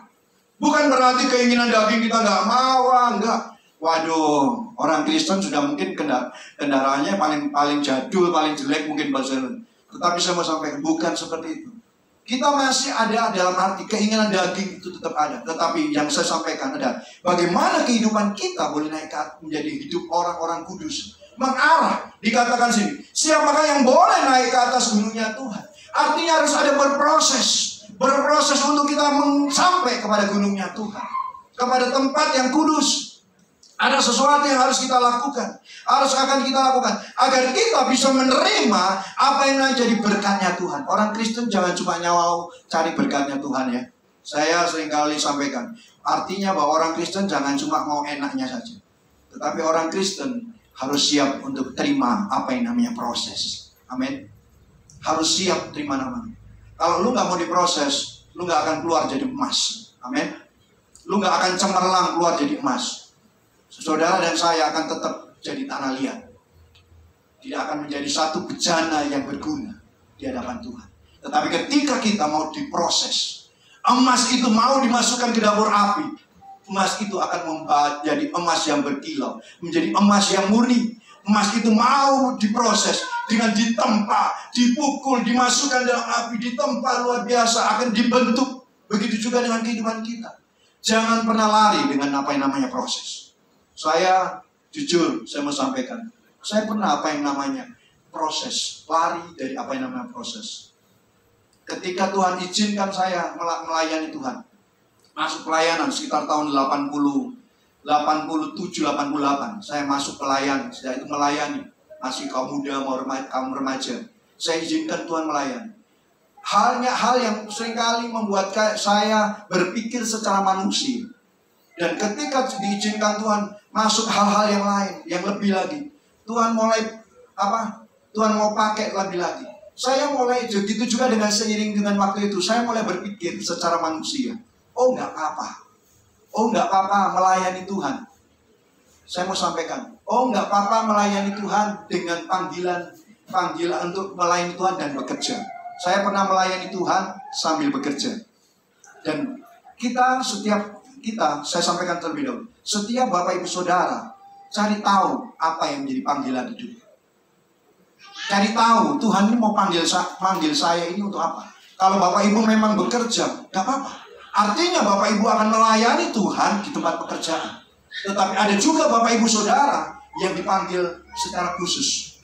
S3: Bukan berarti keinginan daging kita nggak mau, enggak. Waduh, orang Kristen sudah mungkin kendaraannya paling jadul, paling jelek mungkin bahasa. Tetapi saya mau sampaikan, bukan seperti itu. Kita masih ada dalam arti keinginan daging itu tetap ada. Tetapi yang saya sampaikan adalah bagaimana kehidupan kita boleh naik menjadi hidup orang-orang kudus. Mengarah, dikatakan sini, siapakah yang boleh naik ke atas gunungnya Tuhan? Artinya harus ada berproses untuk kita sampai kepada gunungnya Tuhan, kepada tempat yang kudus. Ada sesuatu yang harus kita lakukan, akan kita lakukan agar kita bisa menerima apa yang menjadi berkatnya Tuhan. Orang Kristen jangan cuma cari berkatnya Tuhan ya. Saya seringkali sampaikan, artinya bahwa orang Kristen jangan cuma mau enaknya saja, tetapi orang Kristen harus siap untuk terima apa yang namanya proses. Amin. Harus siap terima namanya. Kalau lu nggak mau diproses, lu nggak akan keluar jadi emas. Amin. Lu nggak akan cemerlang keluar jadi emas. Saudara dan saya akan tetap jadi tanah liat. Tidak akan menjadi satu bejana yang berguna di hadapan Tuhan. Tetapi ketika kita mau diproses, emas itu mau dimasukkan ke dapur api, emas itu akan menjadi emas yang berkilau, menjadi emas yang murni. Emas itu mau diproses dengan ditempa, dipukul, dimasukkan dalam api, ditempa luar biasa, akan dibentuk. Begitu juga dengan kehidupan kita. Jangan pernah lari dengan apa yang namanya proses. Saya jujur, saya mau sampaikan, saya pernah apa yang namanya proses, lari dari apa yang namanya proses. Ketika Tuhan izinkan saya melayani Tuhan, masuk pelayanan sekitar tahun 87-88, saya masuk pelayan, saya itu melayani, masih kaum muda, kaum remaja, saya izinkan Tuhan melayani. Hal yang seringkali membuat saya berpikir secara manusia. Dan ketika diizinkan Tuhan masuk hal-hal yang lain, yang lebih lagi, Tuhan mulai Tuhan mau pakai lebih lagi. Saya mulai begitu juga seiring dengan waktu itu, saya mulai berpikir secara manusia. Oh nggak apa-apa melayani Tuhan. Saya mau sampaikan, oh nggak apa-apa melayani Tuhan dengan panggilan untuk melayani Tuhan dan bekerja. Saya pernah melayani Tuhan sambil bekerja. Dan saya sampaikan terlebih dahulu, setiap Bapak Ibu Saudara cari tahu apa yang menjadi panggilan hidup. Cari tahu Tuhan ini mau panggil saya ini untuk apa. Kalau Bapak Ibu memang bekerja, gak apa-apa. Artinya Bapak Ibu akan melayani Tuhan di tempat pekerjaan. Tetapi ada juga Bapak Ibu Saudara yang dipanggil secara khusus.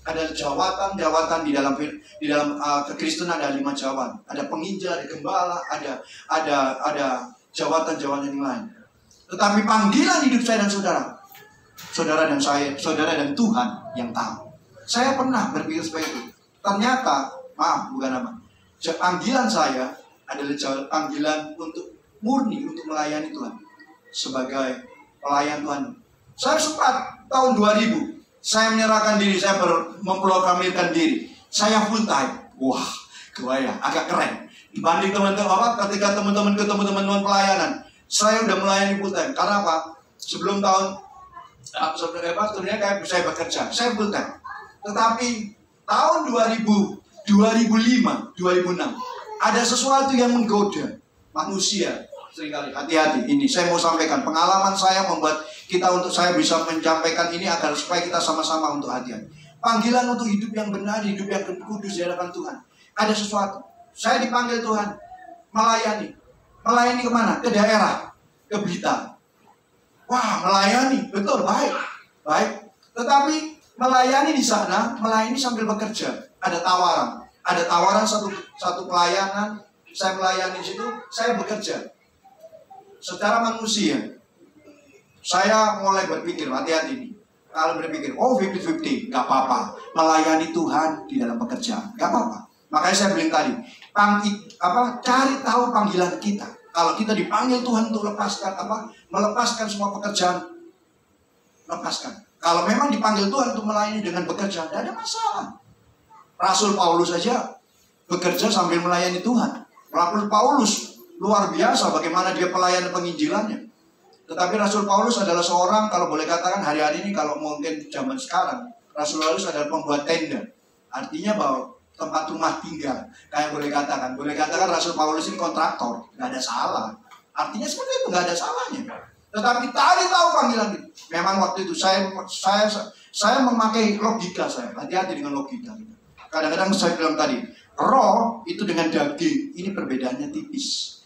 S3: Ada jawatan di dalam kekristenan, ada 5 jawatan. Ada penginjil, ada gembala, ada jawatan-jawatan yang lain. Tetapi panggilan hidup saya dan saudara dan Tuhan yang tahu. Saya pernah berpikir seperti itu. Ternyata, panggilan saya adalah panggilan untuk murni untuk melayani Tuhan sebagai pelayan Tuhan. Saya sempat tahun 2000 saya menyerahkan diri, saya memproklamirkan diri, saya full time. Wah, kebayang, agak keren dibanding teman-teman ketika teman-teman ketemu teman-teman pelayanan. Saya udah melayani full time. Karena apa? Sebelum sebenarnya kayak saya bekerja, saya full time. Tetapi tahun 2000, 2005, 2006 ada sesuatu yang menggoda manusia. Seringkali, hati-hati, ini saya mau sampaikan pengalaman saya membuat kita untuk saya bisa menyampaikan ini agar supaya kita sama-sama untuk hati-hati. Panggilan untuk hidup yang benar, hidup yang kudus di hadapan Tuhan. Ada sesuatu. Saya dipanggil Tuhan melayani. Melayani kemana? Ke daerah, ke Blitar. Wah, melayani, betul, baik, baik. Tetapi melayani di sana, melayani sambil bekerja. Ada tawaran satu pelayanan. Saya melayani di situ, saya bekerja. Secara manusia, saya mulai berpikir, hati-hati nih. Kalau berpikir, 50-50, gak apa-apa. Melayani Tuhan di dalam pekerjaan, gak apa-apa. Makanya saya bilang tadi, cari tahu panggilan kita. Kalau kita dipanggil Tuhan untuk melepaskan semua pekerjaan, lepaskan. Kalau memang dipanggil Tuhan untuk melayani dengan bekerja, tidak ada masalah. Rasul Paulus saja bekerja sambil melayani Tuhan. Rasul Paulus luar biasa bagaimana dia pelayan penginjilannya. Tetapi Rasul Paulus adalah seorang, kalau boleh katakan hari-hari ini, kalau mungkin zaman sekarang, Rasul Paulus adalah pembuat tenda. Artinya bahwa tempat rumah tinggal. Kayak boleh katakan Rasul Paulus ini kontraktor, nggak ada salah. Artinya seperti itu, nggak ada salahnya. Tetapi tadi tahu panggilan itu. Memang waktu itu saya memakai logika saya. Hati-hati dengan logika. Kadang-kadang saya bilang tadi, roh itu dengan daging, ini perbedaannya tipis.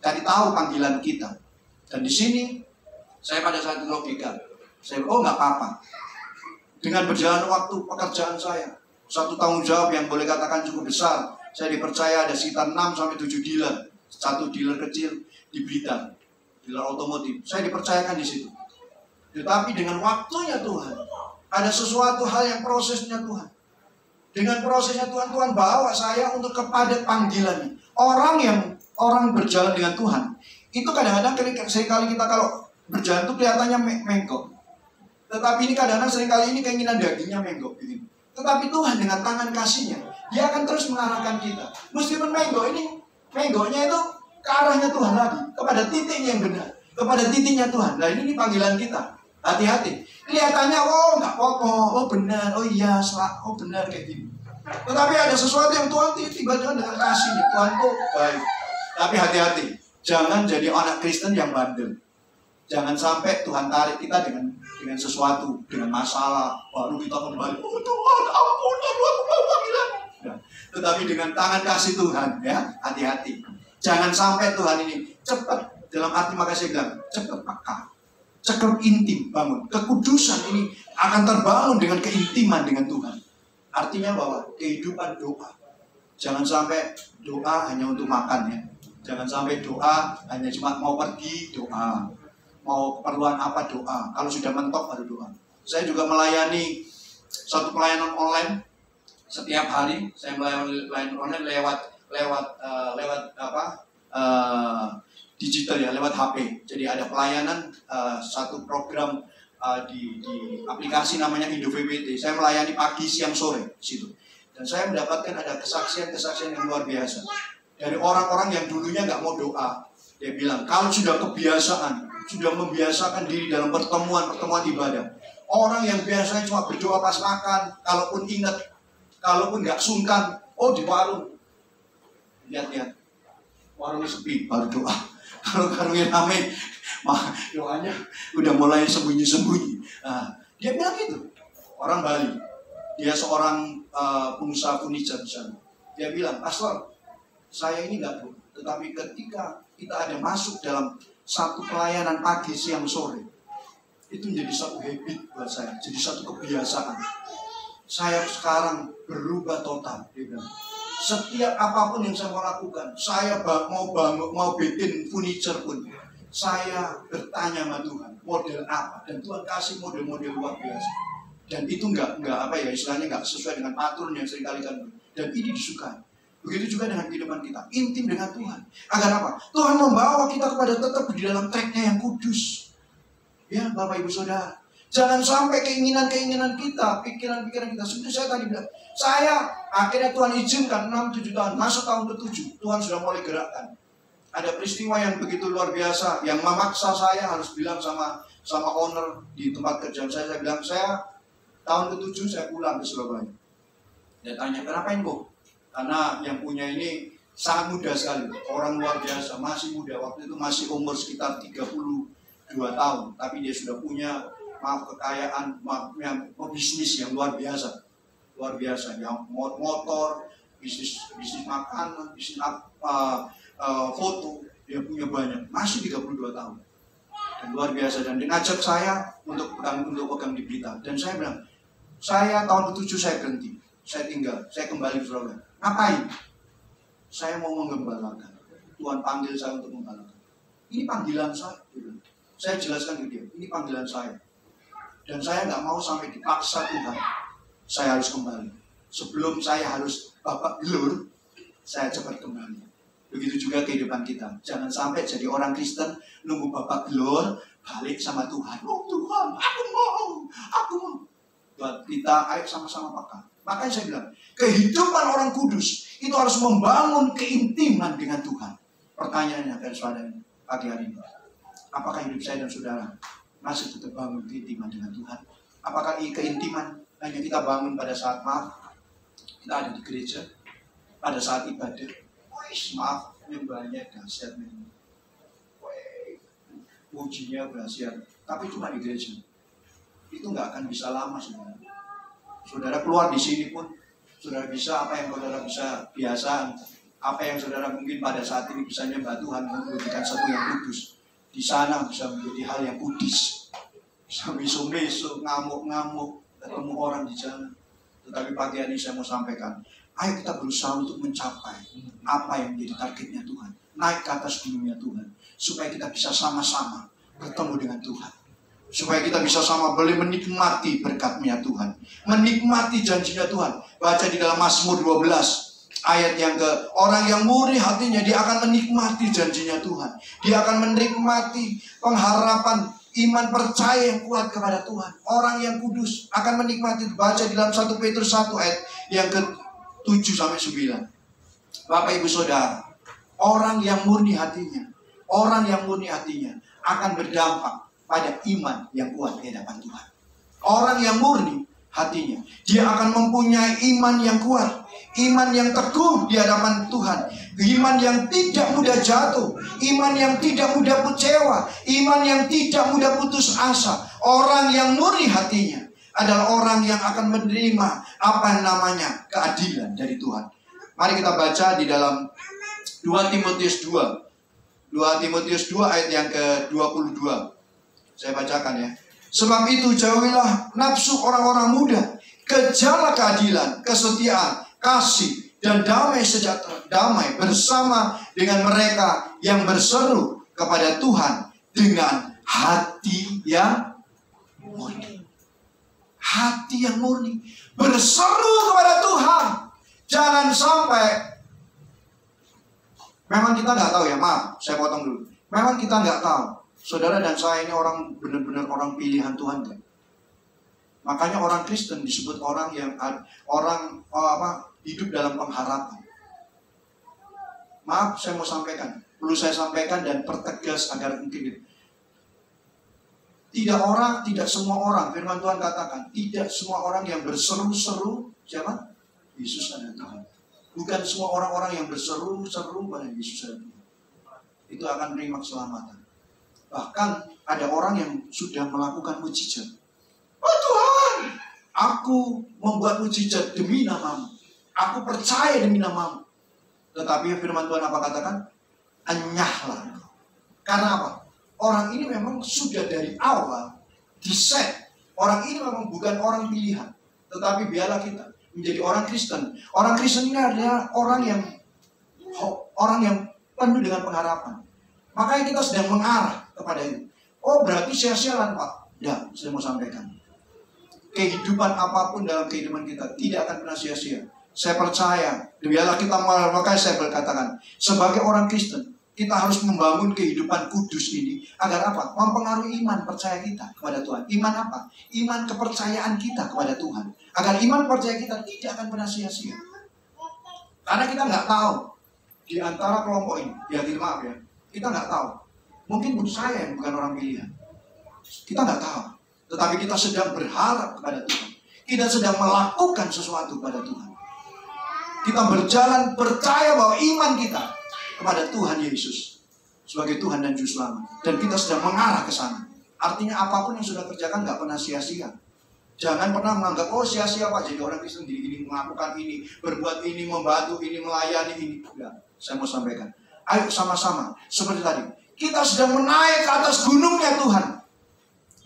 S3: Cari tahu panggilan kita. Dan di sini saya pada saat itu logika. Saya nggak apa-apa. Dengan berjalan waktu pekerjaan saya, satu tanggung jawab yang boleh katakan cukup besar. Saya dipercaya ada sekitar 6-7 dealer. Satu dealer kecil di Blitar, dealer otomotif. Saya dipercayakan di situ. Tetapi dengan waktunya Tuhan, ada sesuatu hal yang prosesnya Tuhan. Dengan prosesnya Tuhan bawa saya untuk kepada panggilannya. Orang berjalan dengan Tuhan, itu kadang-kadang seringkali kita kalau berjalan itu kelihatannya menggok. Tetapi ini kadang-kadang seringkali ini keinginan dagingnya menggok. Gitu. Tetapi Tuhan dengan tangan kasih-Nya, Dia akan terus mengarahkan kita. Meskipun menggoknya itu ke arahnya Tuhan lagi, kepada titiknya yang benar, kepada titiknya Tuhan. Nah ini panggilan kita. Hati-hati. Kelihatannya, nggak apa-apa, benar, iya, benar kayak gini. Tetapi ada sesuatu yang Tuhan tiba-tiba dengan kasih-Nya. Tuhan tuh baik. Tapi hati-hati, jangan jadi anak Kristen yang bandel. Jangan sampai Tuhan tarik kita dengan sesuatu, dengan masalah, baru kita kembali. Oh Tuhan, ampun, aku mau panggilan. Ya. Tetapi dengan tangan kasih Tuhan, ya, hati-hati. Jangan sampai Tuhan ini cepat, dalam arti maka saya bilang, cepat peka, cepat intim bangun. Kekudusan ini akan terbangun dengan keintiman dengan Tuhan. Artinya bahwa kehidupan doa. Jangan sampai doa hanya untuk makan, ya. Jangan sampai doa hanya cuma mau pergi doa, mau keperluan apa doa. Kalau sudah mentok baru doa. Saya juga melayani satu pelayanan online setiap hari. Saya melayani online lewat digital, ya, lewat HP. Jadi ada pelayanan satu program di aplikasi namanya Indo VPT. Saya melayani pagi, siang, sore di situ. Dan saya mendapatkan ada kesaksian yang luar biasa. Dari orang-orang yang dulunya nggak mau doa. Dia bilang, kalau sudah kebiasaan, sudah membiasakan diri dalam pertemuan ibadah. Orang yang biasanya cuma berdoa pas makan, kalaupun ingat, kalaupun nggak sungkan, di warung. Lihat, warungnya sepi, baru doa. Kalau warungnya ramai, doanya udah mulai sembunyi-sembunyi. Nah, dia bilang gitu. Orang Bali, dia seorang pengusaha furniture di sana. Dia bilang, Pastor, saya ini nggak tahu, tetapi ketika kita ada masuk dalam satu pelayanan pagi, siang, sore, itu menjadi satu habit buat saya, jadi satu kebiasaan. Saya sekarang berubah total, dia bilang. Setiap apapun yang saya mau lakukan, saya mau bikin furniture pun, saya bertanya sama Tuhan, model apa, dan Tuhan kasih model-model luar biasa. Dan itu nggak istilahnya nggak sesuai dengan pattern yang sering kali kan, dan ini disukai. Begitu juga dengan kehidupan kita, intim dengan Tuhan. Agar apa? Tuhan membawa kita kepada tetap di dalam tracknya yang kudus. Ya, Bapak Ibu Saudara. Jangan sampai keinginan-keinginan kita, pikiran-pikiran kita. Seperti saya tadi bilang, saya akhirnya Tuhan izinkan 6-7 tahun, masuk tahun ke-7, Tuhan sudah mulai gerakkan. Ada peristiwa yang begitu luar biasa, yang memaksa saya harus bilang sama owner di tempat kerjaan saya bilang, saya tahun ke-7 saya pulang ke Surabaya. Dia tanya, kenapa Bu? Karena yang punya ini sangat muda sekali, orang luar biasa, masih muda, waktu itu masih umur sekitar 32 tahun, tapi dia sudah punya kekayaan, bisnis yang luar biasa, yang motor, bisnis makanan, bisnis foto, dia punya banyak, masih 32 tahun, dan luar biasa. Dan dia ngajak saya untuk pegang di Blitar, dan saya bilang, saya tahun ke-7 saya berhenti, saya tinggal, saya kembali ke Surabaya. Ngapain? Saya mau menggembalakan. Tuhan panggil saya untuk menggembalakan. Ini panggilan saya. Saya jelaskan ke dia, ini panggilan saya. Dan saya nggak mau sampai dipaksa Tuhan. Saya harus kembali. Sebelum saya harus Bapak gelur, saya cepat kembali. Begitu juga kehidupan kita. Jangan sampai jadi orang Kristen, nunggu Bapak gelur, balik sama Tuhan. Oh Tuhan, aku mau. Buat kita, ayo sama-sama pakai. Makanya saya bilang, kehidupan orang kudus itu harus membangun keintiman dengan Tuhan. Pertanyaannya dari saudara pagi hari ini, apakah hidup saya dan saudara masih tetap bangun keintiman dengan Tuhan? Apakah keintiman hanya kita bangun pada saat kita ada di gereja, pada saat ibadah? Maaf, nyembahnya dahsyat nih, pujinya dahsyat, tapi cuma di gereja. Itu nggak akan bisa lama, saudara. Saudara keluar di sini pun, saudara bisa apa yang saudara bisa biasa, apa yang saudara mungkin pada saat ini bisa nyembah Tuhan, memberikan satu yang kudus. Di sana bisa menjadi hal yang kudus. Bisa besok-besok ngamuk-ngamuk, ketemu orang di jalan. Tetapi pagi hari saya mau sampaikan, ayo kita berusaha untuk mencapai apa yang menjadi targetnya Tuhan. Naik ke atas gunungnya Tuhan, supaya kita bisa sama-sama bertemu dengan Tuhan. Supaya kita bisa sama boleh menikmati berkat-Nya Tuhan, menikmati janjinya Tuhan. Baca di dalam Mazmur 12 ayat yang orang yang murni hatinya, dia akan menikmati janjinya Tuhan. Dia akan menikmati pengharapan, iman percaya yang kuat kepada Tuhan. Orang yang kudus akan menikmati. Baca di dalam 1 Petrus 1 ayat yang ke-7-9. Bapak Ibu Saudara, orang yang murni hatinya akan berdampak pada iman yang kuat di hadapan Tuhan. Orang yang murni hatinya, dia akan mempunyai iman yang kuat, iman yang teguh di hadapan Tuhan, iman yang tidak mudah jatuh, iman yang tidak mudah kecewa, iman yang tidak mudah putus asa. Orang yang murni hatinya adalah orang yang akan menerima apa yang namanya keadilan dari Tuhan. Mari kita baca di dalam 2 Timotius 2 ayat yang ke-22. Saya bacakan ya. Sebab itu jauhilah nafsu orang-orang muda, kejarlah keadilan, kesetiaan, kasih, dan damai sejahtera, damai bersama dengan mereka yang berseru kepada Tuhan dengan hati yang murni. Hati yang murni, berseru kepada Tuhan. Jangan sampai, memang kita nggak tahu ya, maaf, saya potong dulu. Memang kita nggak tahu. Saudara dan saya ini orang benar-benar orang pilihan Tuhan kan? Makanya orang Kristen disebut orang yang hidup dalam pengharapan. Maaf, saya mau sampaikan, perlu saya sampaikan dan pertegas agar mungkin tidak semua orang, firman Tuhan katakan, tidak semua orang yang berseru-seru, siapa? Yesus adalah Tuhan. Bukan semua orang-orang yang berseru-seru pada Yesus adalah Tuhan. Itu akan menerima keselamatan. Bahkan ada orang yang sudah melakukan mujizat. Oh Tuhan, aku membuat mujizat demi nama-Mu. Aku percaya demi nama-Mu. Tetapi firman Tuhan apa katakan? Enyahlah. Karena apa? Orang ini memang sudah dari awal diset. Orang ini memang bukan orang pilihan. Tetapi biarlah kita menjadi orang Kristen. Orang Kristen ini adalah orang yang penuh dengan pengharapan. Makanya kita sedang mengarah kepada itu. Oh berarti sia-sialan Pak? Ya, saya mau sampaikan. Kehidupan apapun dalam kehidupan kita tidak akan pernah sia-sia Saya percaya, biarlah kita, makanya saya berkatakan, sebagai orang Kristen, kita harus membangun kehidupan kudus ini. Agar apa? Mempengaruhi iman percaya kita kepada Tuhan. Iman apa? Iman kepercayaan kita kepada Tuhan. Agar iman percaya kita tidak akan pernah sia-sia. Karena kita nggak tahu, di antara kelompok ini, ya maaf ya, kita nggak tahu. Mungkin saya yang bukan orang pilihan. Kita nggak tahu. Tetapi kita sedang berharap kepada Tuhan. Kita sedang melakukan sesuatu kepada Tuhan. Kita berjalan percaya bahwa iman kita kepada Tuhan Yesus sebagai Tuhan dan Juru Selamat. Dan kita sedang mengarah ke sana. Artinya apapun yang sudah kerjakan nggak pernah sia-sia. Jangan pernah menganggap, oh sia-sia Pak, jadi orang Kristen gini-gini, melakukan ini, berbuat ini, membantu ini, melayani ini. Enggak, saya mau sampaikan. Ayo sama-sama, seperti tadi. Kita sedang menaik ke atas gunungnya Tuhan.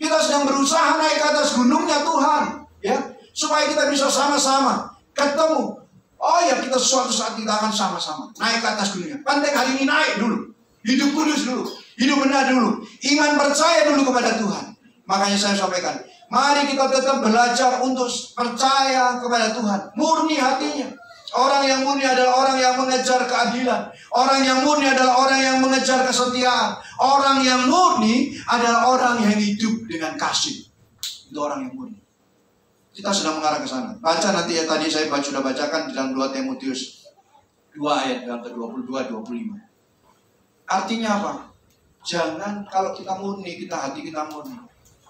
S3: Kita sedang berusaha naik ke atas gunungnya Tuhan. Ya, supaya kita bisa sama-sama ketemu. Oh ya, kita suatu saat kita akan sama-sama naik ke atas gunungnya. Penting hari ini naik dulu. Hidup kudus dulu. Hidup benar dulu. Iman percaya dulu kepada Tuhan. Makanya saya sampaikan, mari kita tetap belajar untuk percaya kepada Tuhan. Murni hatinya. Orang yang murni adalah orang yang mengejar keadilan. Orang yang murni adalah orang yang mengejar kesetiaan. Orang yang murni adalah orang yang hidup dengan kasih. Itu orang yang murni. Kita sedang mengarah ke sana. Baca nanti ya, tadi saya sudah bacakan di dalam 2 Timotius 2 ayat yang ke-22-25. Artinya apa? Jangan, kalau kita murni, hati kita murni,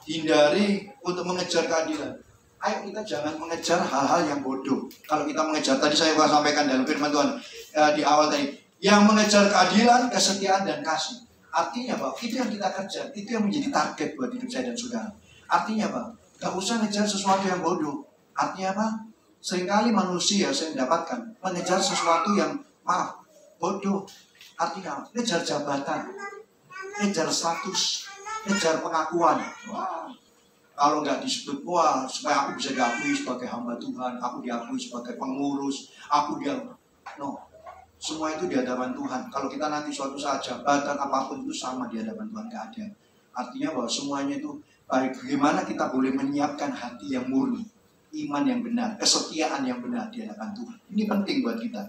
S3: hindari untuk mengejar keadilan. Ayo kita jangan mengejar hal-hal yang bodoh. Kalau kita mengejar, tadi saya sampaikan dalam firman Tuhan di awal tadi, yang mengejar keadilan, kesetiaan, dan kasih. Artinya apa? Itu yang kita kerja, itu yang menjadi target buat hidup saya dan saudara. Artinya apa? Gak usah ngejar sesuatu yang bodoh. Artinya apa? Seringkali manusia saya mendapatkan mengejar sesuatu yang bodoh. Artinya ngejar jabatan, ngejar status, ngejar pengakuan. Kalau nggak disebut, supaya aku bisa diakui sebagai hamba Tuhan, aku diakui sebagai pengurus, semua itu di hadapan Tuhan. Kalau kita nanti suatu saat jabatan apapun itu sama di hadapan Tuhan, nggak ada. Artinya bahwa semuanya itu bagaimana kita boleh menyiapkan hati yang murni, iman yang benar, kesetiaan yang benar di hadapan Tuhan. Ini penting buat kita.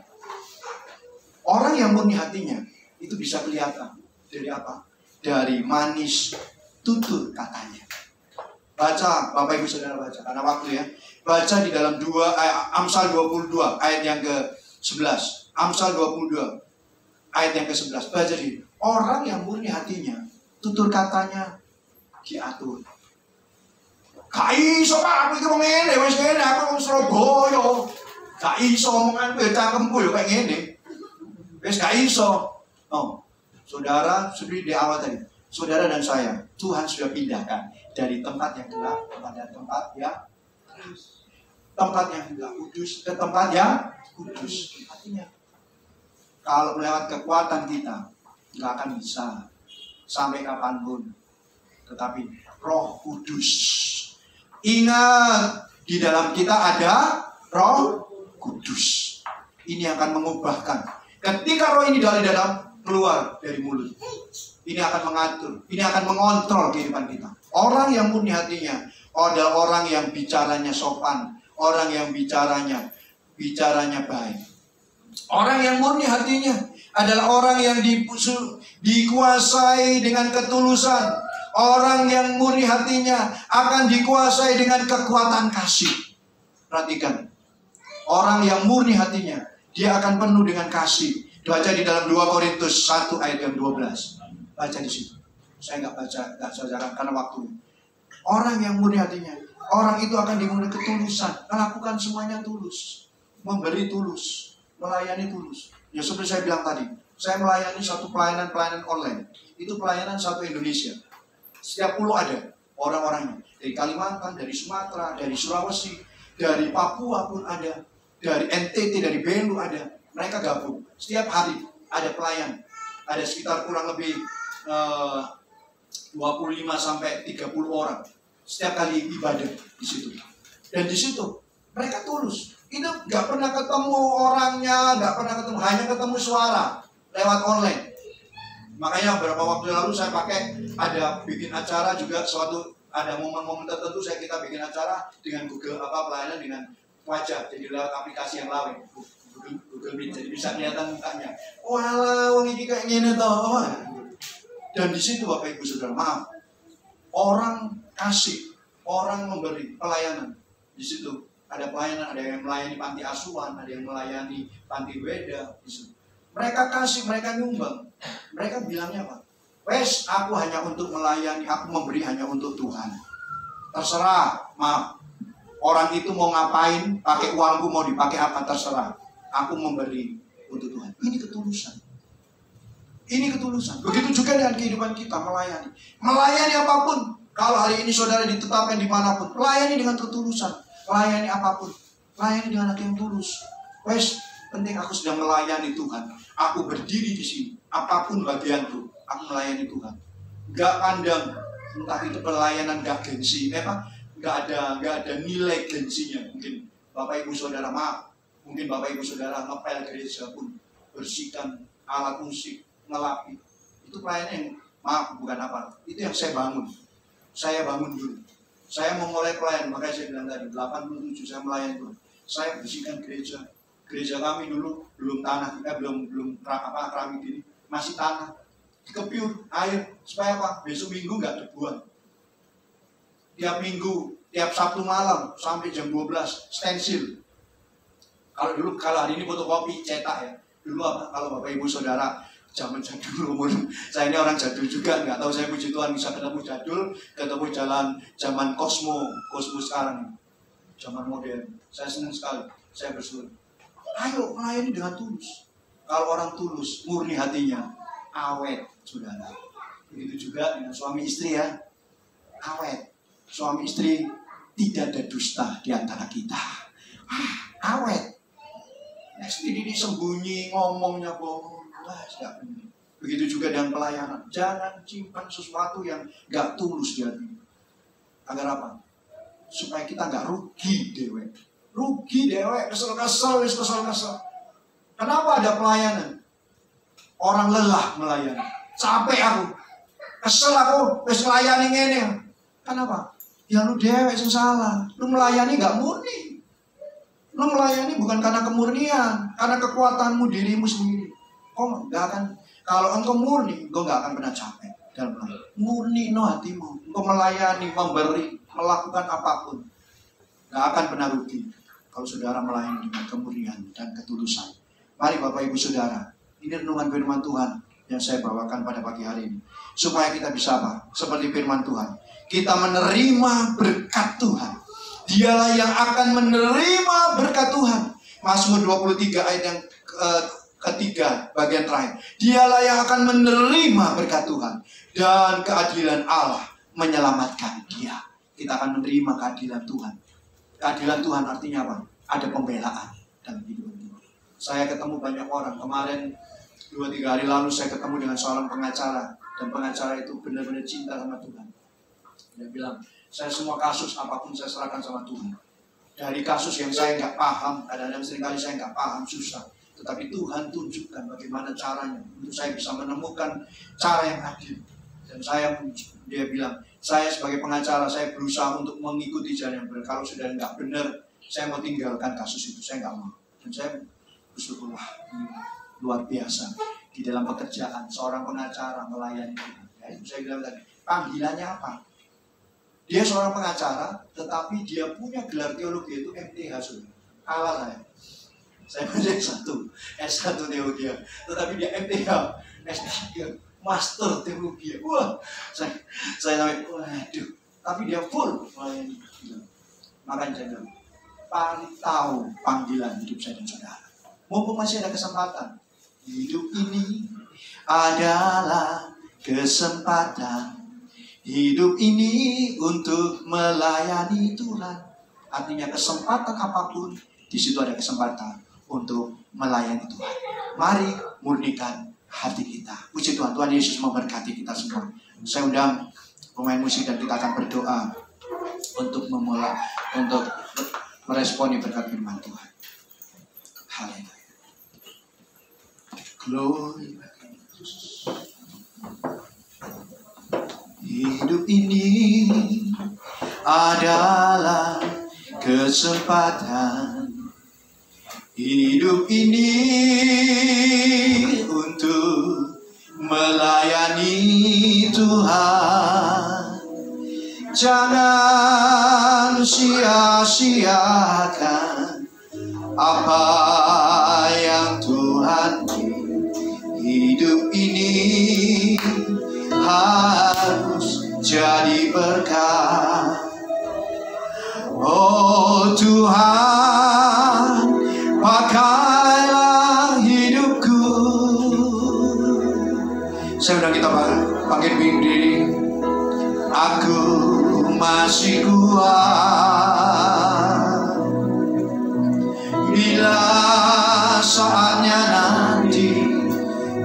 S3: Orang yang murni hatinya itu bisa kelihatan dari apa? Dari manis tutur katanya. Baca, Bapak Ibu Saudara baca, karena waktu ya. Baca di dalam Amsal 22 ayat yang ke-11. Amsal 22 ayat yang ke-11. Baca di orang yang murni hatinya, tutur katanya diatur. Gak iso Pak, aku iki wong ngene, wis ngene, aku wong Surabaya. Gak iso omongan kowe cangkemku yo kayak ngene. Wis gak iso. Saudara, seperti di awal tadi, saudara dan saya, Tuhan sudah pindahkan dari tempat yang gelap kepada tempat yang terang. Tempat yang tidak kudus ke tempat yang kudus. Artinya, kalau melewat kekuatan kita, nggak akan bisa sampai kapanpun. Tetapi Roh Kudus. Ingat, di dalam kita ada Roh Kudus. Ini akan mengubahkan. Ketika roh ini dari dalam, keluar dari mulut. Ini akan mengatur, ini akan mengontrol kehidupan kita. Orang yang murni hatinya adalah orang yang bicaranya sopan, orang yang bicaranya baik. Orang yang murni hatinya adalah orang yang dikuasai dengan ketulusan. Orang yang murni hatinya akan dikuasai dengan kekuatan kasih. Perhatikan, orang yang murni hatinya, dia akan penuh dengan kasih. Baca di dalam 2 Korintus 1 ayat yang 12. Baca di situ. Saya nggak baca karena waktunya. Orang yang murni hatinya, orang itu akan dimulai ketulusan, melakukan semuanya tulus, memberi tulus, melayani tulus. Ya seperti saya bilang tadi, saya melayani satu pelayanan online. Itu pelayanan satu Indonesia. Setiap pulau ada orang-orangnya. Dari Kalimantan, dari Sumatera, dari Sulawesi, dari Papua pun ada, dari NTT, dari Belu ada. Mereka gabung. Setiap hari ada pelayan. Ada sekitar kurang lebih 25 sampai 30 orang. Setiap kali ibadah di situ. Dan di situ mereka tulus. Itu nggak pernah ketemu orangnya, nggak pernah ketemu, hanya ketemu suara lewat online. Makanya beberapa waktu lalu saya pakai ada bikin acara juga ada momen-momen tertentu kita bikin acara dengan Google pelayanan dengan wajah, jadi lewat aplikasi yang lain, Google Meet, jadi bisa kelihatan mukanya. Walah, wong ini kayak gini toh. Dan di situ Bapak Ibu Saudara, maaf, orang kasih, orang memberi pelayanan. Di situ ada pelayanan, ada yang melayani panti asuhan, ada yang melayani panti weda. Di situ mereka kasih, mereka nyumbang, mereka bilangnya apa? Wes, aku hanya untuk melayani, aku memberi hanya untuk Tuhan. Terserah, maaf. Orang itu mau ngapain, pakai uangku mau dipakai apa, terserah. Aku memberi untuk Tuhan. Ini ketulusan. Ini ketulusan. Begitu juga dengan kehidupan kita, melayani. Melayani apapun. Kalau hari ini saudara ditetapkan dimanapun, layani dengan ketulusan. Layani apapun. Layani dengan hati yang tulus. Wes, penting aku sedang melayani Tuhan. Aku berdiri di sini. Apapun bagianku, aku melayani Tuhan. Gak pandang, entah itu pelayanan gak gengsi. Gak ada nilai gengsinya. Mungkin Bapak Ibu Saudara, maaf, mungkin Bapak Ibu Saudara ngepel gereja pun, bersihkan alat musik, ngelapi. Itu pelayanan yang, maaf, bukan apa. Itu yang saya bangun. Saya bangun dulu. Saya mau mulai pelayan, makanya saya bilang tadi 87 saya melayani dulu. Saya bersihkan gereja. Gereja kami dulu belum tanah, belum keramik gini, masih tanah. Dikepiur air supaya apa? Besok minggu nggak debuan. Tiap minggu, tiap Sabtu malam sampai jam 12 stensil. Kalau hari ini fotokopi cetak ya. Dulu apa? Kalau Bapak Ibu Saudara zaman jadul, umur saya ini orang jadul juga, nggak tahu saya puji Tuhan bisa ketemu jadul, ketemu zaman kosmo sekarang, zaman modern. Saya senang sekali, saya bersyukur. Ayo melayani dengan tulus. Kalau orang tulus, murni hatinya, awet, saudara. Begitu juga dengan suami istri ya, awet. Suami istri tidak ada dusta di antara kita. Awet. Istri ini sembunyi, ngomongnya bohong. Tidak benar. Begitu juga dengan pelayanan. Jangan simpan sesuatu yang gak tulus di hati. Agar apa? Supaya kita gak rugi dewek. Rugi dewek, kesel-kesel. Kenapa ada pelayanan? Orang lelah melayani. Capek aku. Kesel aku, wis melayani ngene. Kenapa? Ya lu dewek sing salah. Lu melayani gak murni. Lu melayani bukan karena kemurnian, karena kekuatanmu dirimu sendiri. Kok gak akan, kalau engkau murni, engkau gak akan pernah capek dalam melayani. Murni no hatimu, engkau melayani, memberi, melakukan apapun, gak akan pernah rugi. Kalau saudara melayani dengan kemurnian dan ketulusan. Mari Bapak Ibu Saudara, ini renungan firman Tuhan yang saya bawakan pada pagi hari ini. Supaya kita bisa apa? Seperti firman Tuhan. Kita menerima berkat Tuhan. Dialah yang akan menerima berkat Tuhan. Mazmur 23 ayat yang ketiga, bagian terakhir. Dialah yang akan menerima berkat Tuhan. Dan keadilan Allah menyelamatkan dia. Kita akan menerima keadilan Tuhan. Keadilan Tuhan artinya apa? Ada pembelaan dalam hidup kita. Saya ketemu banyak orang. Kemarin 2-3 hari lalu saya ketemu dengan seorang pengacara. Dan pengacara itu benar-benar cinta sama Tuhan. Dia bilang, saya semua kasus apapun saya serahkan sama Tuhan. Dari kasus yang saya nggak paham, kadang-kadang seringkali saya nggak paham, susah. Tetapi Tuhan tunjukkan bagaimana caranya untuk saya bisa menemukan cara yang adil. Dan dia bilang, saya sebagai pengacara, saya berusaha untuk mengikuti jalan yang benar. Kalau sudah nggak benar, saya mau tinggalkan kasus itu, saya nggak mau. Dan saya bersyukur, luar biasa. Di dalam pekerjaan, seorang pengacara melayani Tuhan. Ya, itu saya bilang tadi, panggilannya apa? Dia seorang pengacara, tetapi dia punya gelar teologi itu MTH sudah. Kalah saya. Saya punya S1 teologi, tetapi dia MTH, S3, Master teologi. Wah, saya sampai, waduh. Tapi dia full melayani. Makanya saya bilang, paling tahu panggilan hidup saya dan saudara. Mumpung masih ada kesempatan. Hidup ini adalah kesempatan. Hidup ini untuk melayani Tuhan. Artinya kesempatan apapun, di situ ada kesempatan untuk melayani Tuhan. Mari murnikan hati kita. Puji Tuhan, Tuhan Yesus memberkati kita semua. Saya undang pemain musik dan kita akan berdoa untuk meresponi berkat firman Tuhan. Haleluya. Glory. Hidup ini adalah kesempatan. hidup ini untuk melayani Tuhan. Jangan sia-siakan apa yang Tuhan beri. Hidup ini harus jadi berkat. Oh Tuhan, pakailah hidupku. Saya undang kita pakai diri. Aku masih kuat bila saatnya nanti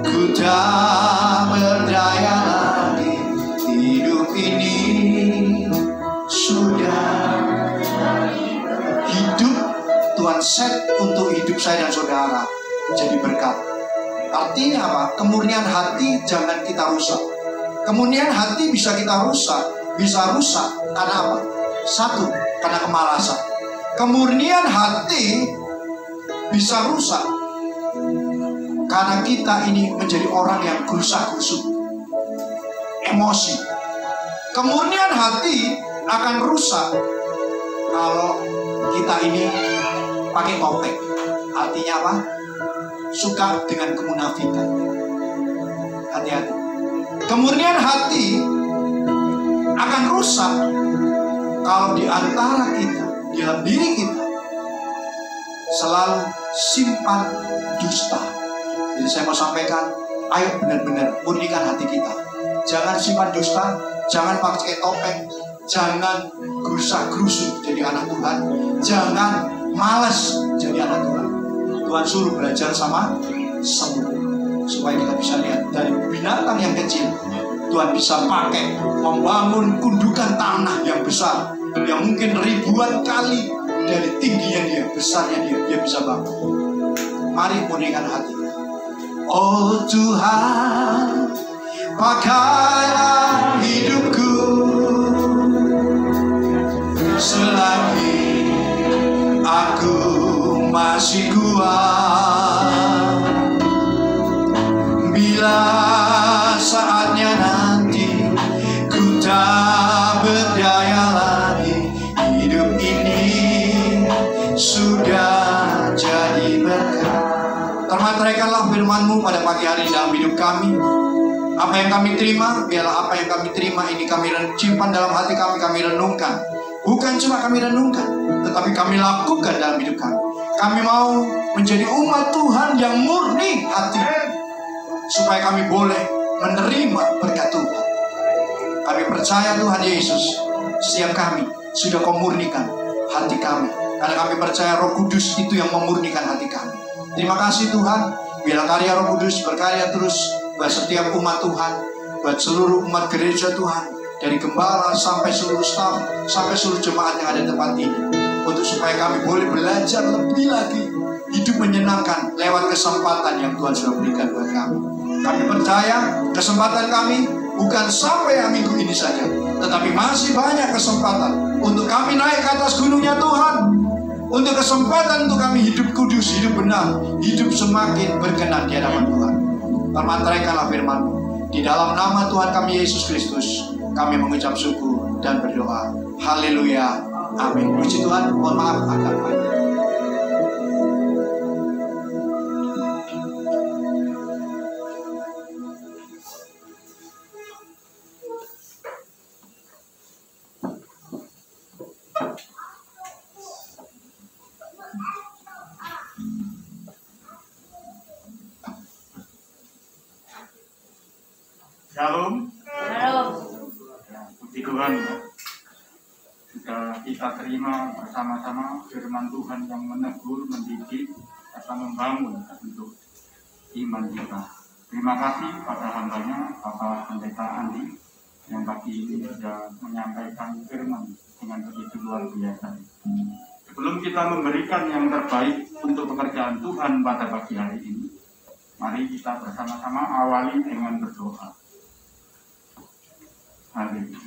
S3: ku tak berdaya lagi. Hidup ini sudah hidup Tuhan set untuk hidup saya dan saudara jadi berkat. Artinya apa? Kemurnian hati jangan kita rusak. Kemurnian hati bisa kita rusak. Bisa rusak karena apa? Satu, karena kemalasan. Kemurnian hati bisa rusak karena kita ini menjadi orang yang gerusak-gerusuk, emosi. Kemurnian hati akan rusak kalau kita ini pakai topeng. Artinya apa? Suka dengan kemunafikan. Hati-hati. Kemurnian hati akan rusak kalau di antara kita, di dalam diri kita selalu simpan dusta. Jadi saya mau sampaikan, ayo benar-benar murnikan hati kita. Jangan simpan dusta, jangan pakai topeng, jangan gerusak-gerusuk jadi anak Tuhan, jangan malas jadi anak Tuhan. Tuhan suruh belajar sama semua, supaya kita bisa lihat dari binatang yang kecil Tuhan bisa pakai membangun gundukan tanah yang besar, yang mungkin ribuan kali dari tingginya dia, besarnya dia bisa bangun. Mari murnikan hati. Oh Tuhan, pakailah hidupku selagi aku masih kuat. Bila saatnya nanti ku tak berdaya lagi, hidup ini sudah jadi berkat. Termateraikanlah firman-Mu pada pagi hari dalam hidup kami. Apa yang kami terima, biarlah apa yang kami terima ini kami simpan dalam hati kami renungkan. Bukan cuma kami renungkan, tetapi kami lakukan dalam hidup kami. Kami mau menjadi umat Tuhan yang murni hati, supaya kami boleh menerima berkat Tuhan. Kami percaya Tuhan Yesus, setiap kami sudah Kau murnikan hati kami, karena kami percaya Roh Kudus itu yang memurnikan hati kami. Terima kasih Tuhan, biarlah karya Roh Kudus berkarya terus buat setiap umat Tuhan, buat seluruh umat gereja Tuhan, dari gembala sampai seluruh staf, sampai seluruh jemaat yang ada di tempat ini, untuk supaya kami boleh belajar lebih lagi hidup menyenangkan lewat kesempatan yang Tuhan sudah berikan buat kami. Kami percaya kesempatan kami bukan sampai yang minggu ini saja, tetapi masih banyak kesempatan untuk kami naik ke atas gunungnya Tuhan, untuk kesempatan untuk kami hidup kudus, hidup benar, hidup semakin berkenan di hadapan Tuhan. Termateraikanlah firman-Mu. Di dalam nama Tuhan kami Yesus Kristus, kami mengucap syukur dan berdoa. Haleluya. Amin. Puji Tuhan. Mohon maaf agak panjang.
S4: Shalom. Puji Tuhan, sudah kita terima bersama-sama firman Tuhan yang menegur, mendidik, serta membangun untuk iman kita. Terima kasih pada hambanya Bapak Pendeta Andi yang pagi ini sudah menyampaikan firman dengan begitu luar biasa. Sebelum kita memberikan yang terbaik untuk pekerjaan Tuhan pada pagi hari ini, mari kita bersama-sama awali dengan berdoa. Haleluya.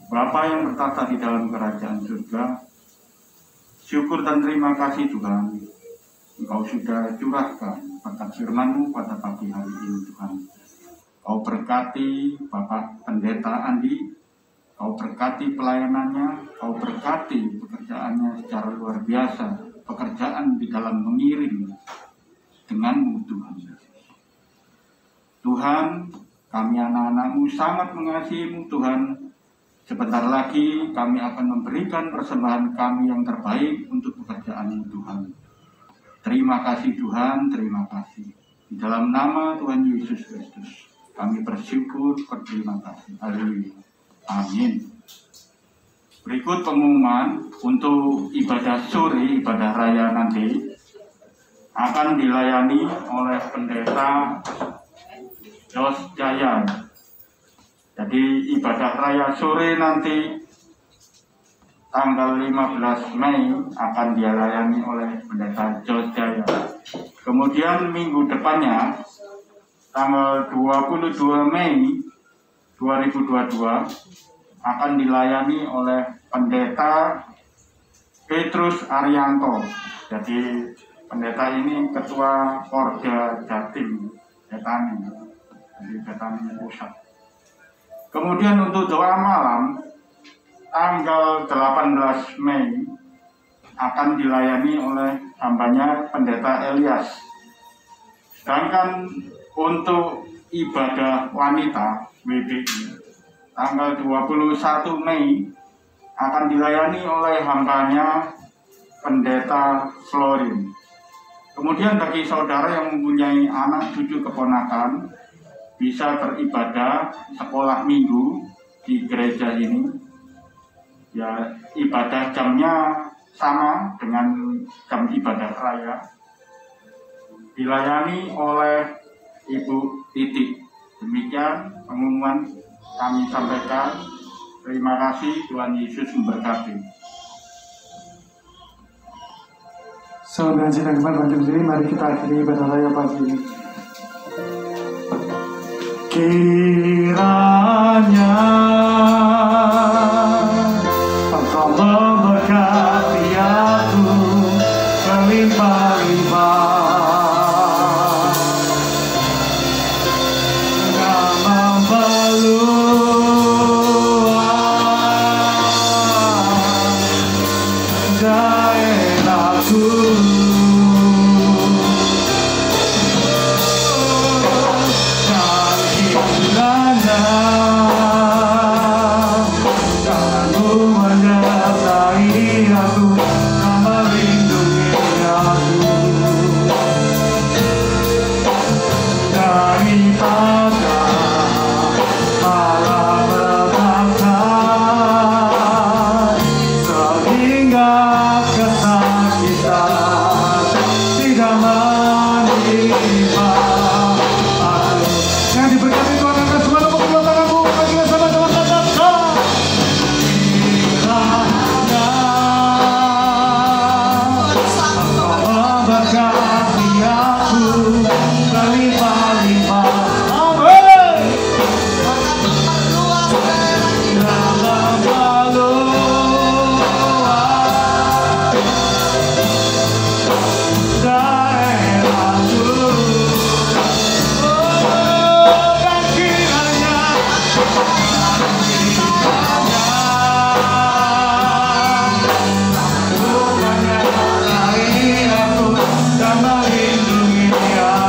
S4: Bapa yang bertata di dalam kerajaan surga, Syukur dan terima kasih Tuhan, Engkau sudah curahkan berkat firman-Mu pada pagi hari ini Tuhan. Kau berkati Bapak Pendeta Andi, Kau berkati pelayanannya, Kau berkati pekerjaannya secara luar biasa, pekerjaan di dalam mengirim dengan-Mu Tuhan. Tuhan, kami anak-anak-Mu sangat mengasihi-Mu Tuhan. Sebentar lagi kami akan memberikan persembahan kami yang terbaik untuk pekerjaan-Mu Tuhan. Terima kasih Tuhan, terima kasih. Di dalam nama Tuhan Yesus Kristus, kami bersyukur, berterima kasih. Haleluya. Amin. Berikut pengumuman untuk ibadah sore, ibadah raya nanti akan dilayani oleh Pendeta Jos Jaya. Jadi ibadah raya sore nanti tanggal 15 Mei akan dilayani oleh Pendeta Jos Jaya. Kemudian minggu depannya tanggal 22 Mei 2022 akan dilayani oleh Pendeta Petrus Arianto. Jadi pendeta ini ketua Porda Jatim Betani, jadi Betani Pusat. Kemudian untuk doa malam tanggal 18 Mei akan dilayani oleh hambanya Pendeta Elias. Sedangkan untuk ibadah wanita WBI tanggal 21 Mei akan dilayani oleh hambanya Pendeta Florin. Kemudian bagi saudara yang mempunyai anak cucu keponakan bisa beribadah sekolah minggu di gereja ini. Ya, ibadah jamnya sama dengan jam ibadah raya. Dilayani oleh Ibu Titik. Demikian pengumuman kami sampaikan. Terima kasih, Tuhan Yesus memberkati.
S1: Saudara dan teman bangkit berdiri, mari kita akhiri ibadah raya pagi ini. Kiranya Engkau memberkati aku berlimpah-limpah, dengan memperluas daerahku. Dan melindungi dia.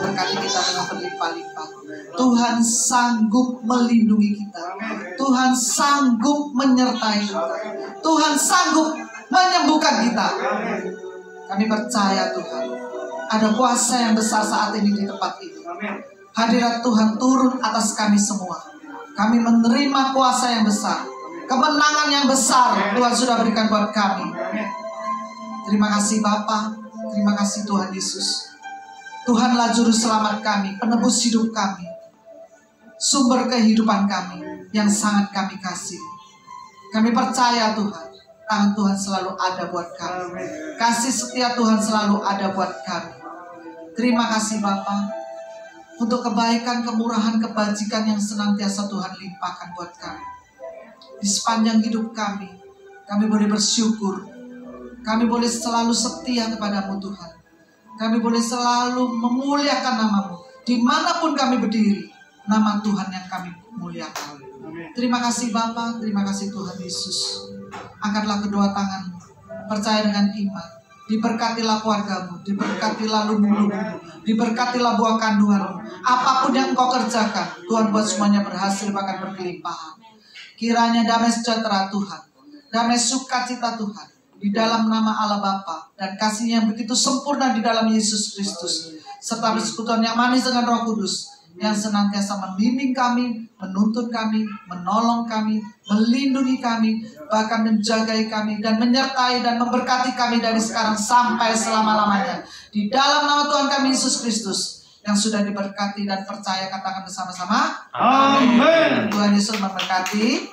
S2: memberkati kita dengan berlimpah-limpah. Tuhan sanggup melindungi kita. Tuhan sanggup menyertai kita. Tuhan sanggup menyembuhkan kita. Kami percaya Tuhan, ada kuasa yang besar saat ini di tempat ini. Hadirat Tuhan turun atas kami semua. Kami menerima kuasa yang besar. Kemenangan yang besar Tuhan sudah berikan buat kami. Terima kasih Bapa. Terima kasih Tuhan Yesus. Tuhanlah juru selamat kami, penebus hidup kami, sumber kehidupan kami yang sangat kami kasih. Kami percaya Tuhan, tangan Tuhan selalu ada buat kami. Kasih setia Tuhan selalu ada buat kami. Terima kasih Bapa untuk kebaikan, kemurahan, kebajikan yang senantiasa Tuhan limpahkan buat kami. Di sepanjang hidup kami boleh bersyukur. Kami boleh selalu setia kepadamu Tuhan. Kami boleh selalu memuliakan namamu. Dimanapun kami berdiri, nama Tuhan yang kami muliakan. Terima kasih Bapa, terima kasih Tuhan Yesus. Angkatlah kedua tanganmu, percaya dengan iman. Diberkatilah keluargamu, diberkatilah lumumu, diberkatilah buah kandunganmu. Apapun yang kau kerjakan, Tuhan buat semuanya berhasil bahkan berkelimpahan. Kiranya damai sejahtera Tuhan, damai sukacita Tuhan di dalam nama Allah Bapa dan kasih yang begitu sempurna di dalam Yesus Kristus, serta persekutuan yang manis dengan Roh Kudus yang senantiasa membimbing kami, menuntun kami, menolong kami, melindungi kami, bahkan menjagai kami dan menyertai dan memberkati kami dari sekarang sampai selama-lamanya. Di dalam nama Tuhan kami Yesus Kristus yang sudah diberkati dan percaya, katakan bersama-sama.
S1: Amin.
S2: Tuhan Yesus memberkati.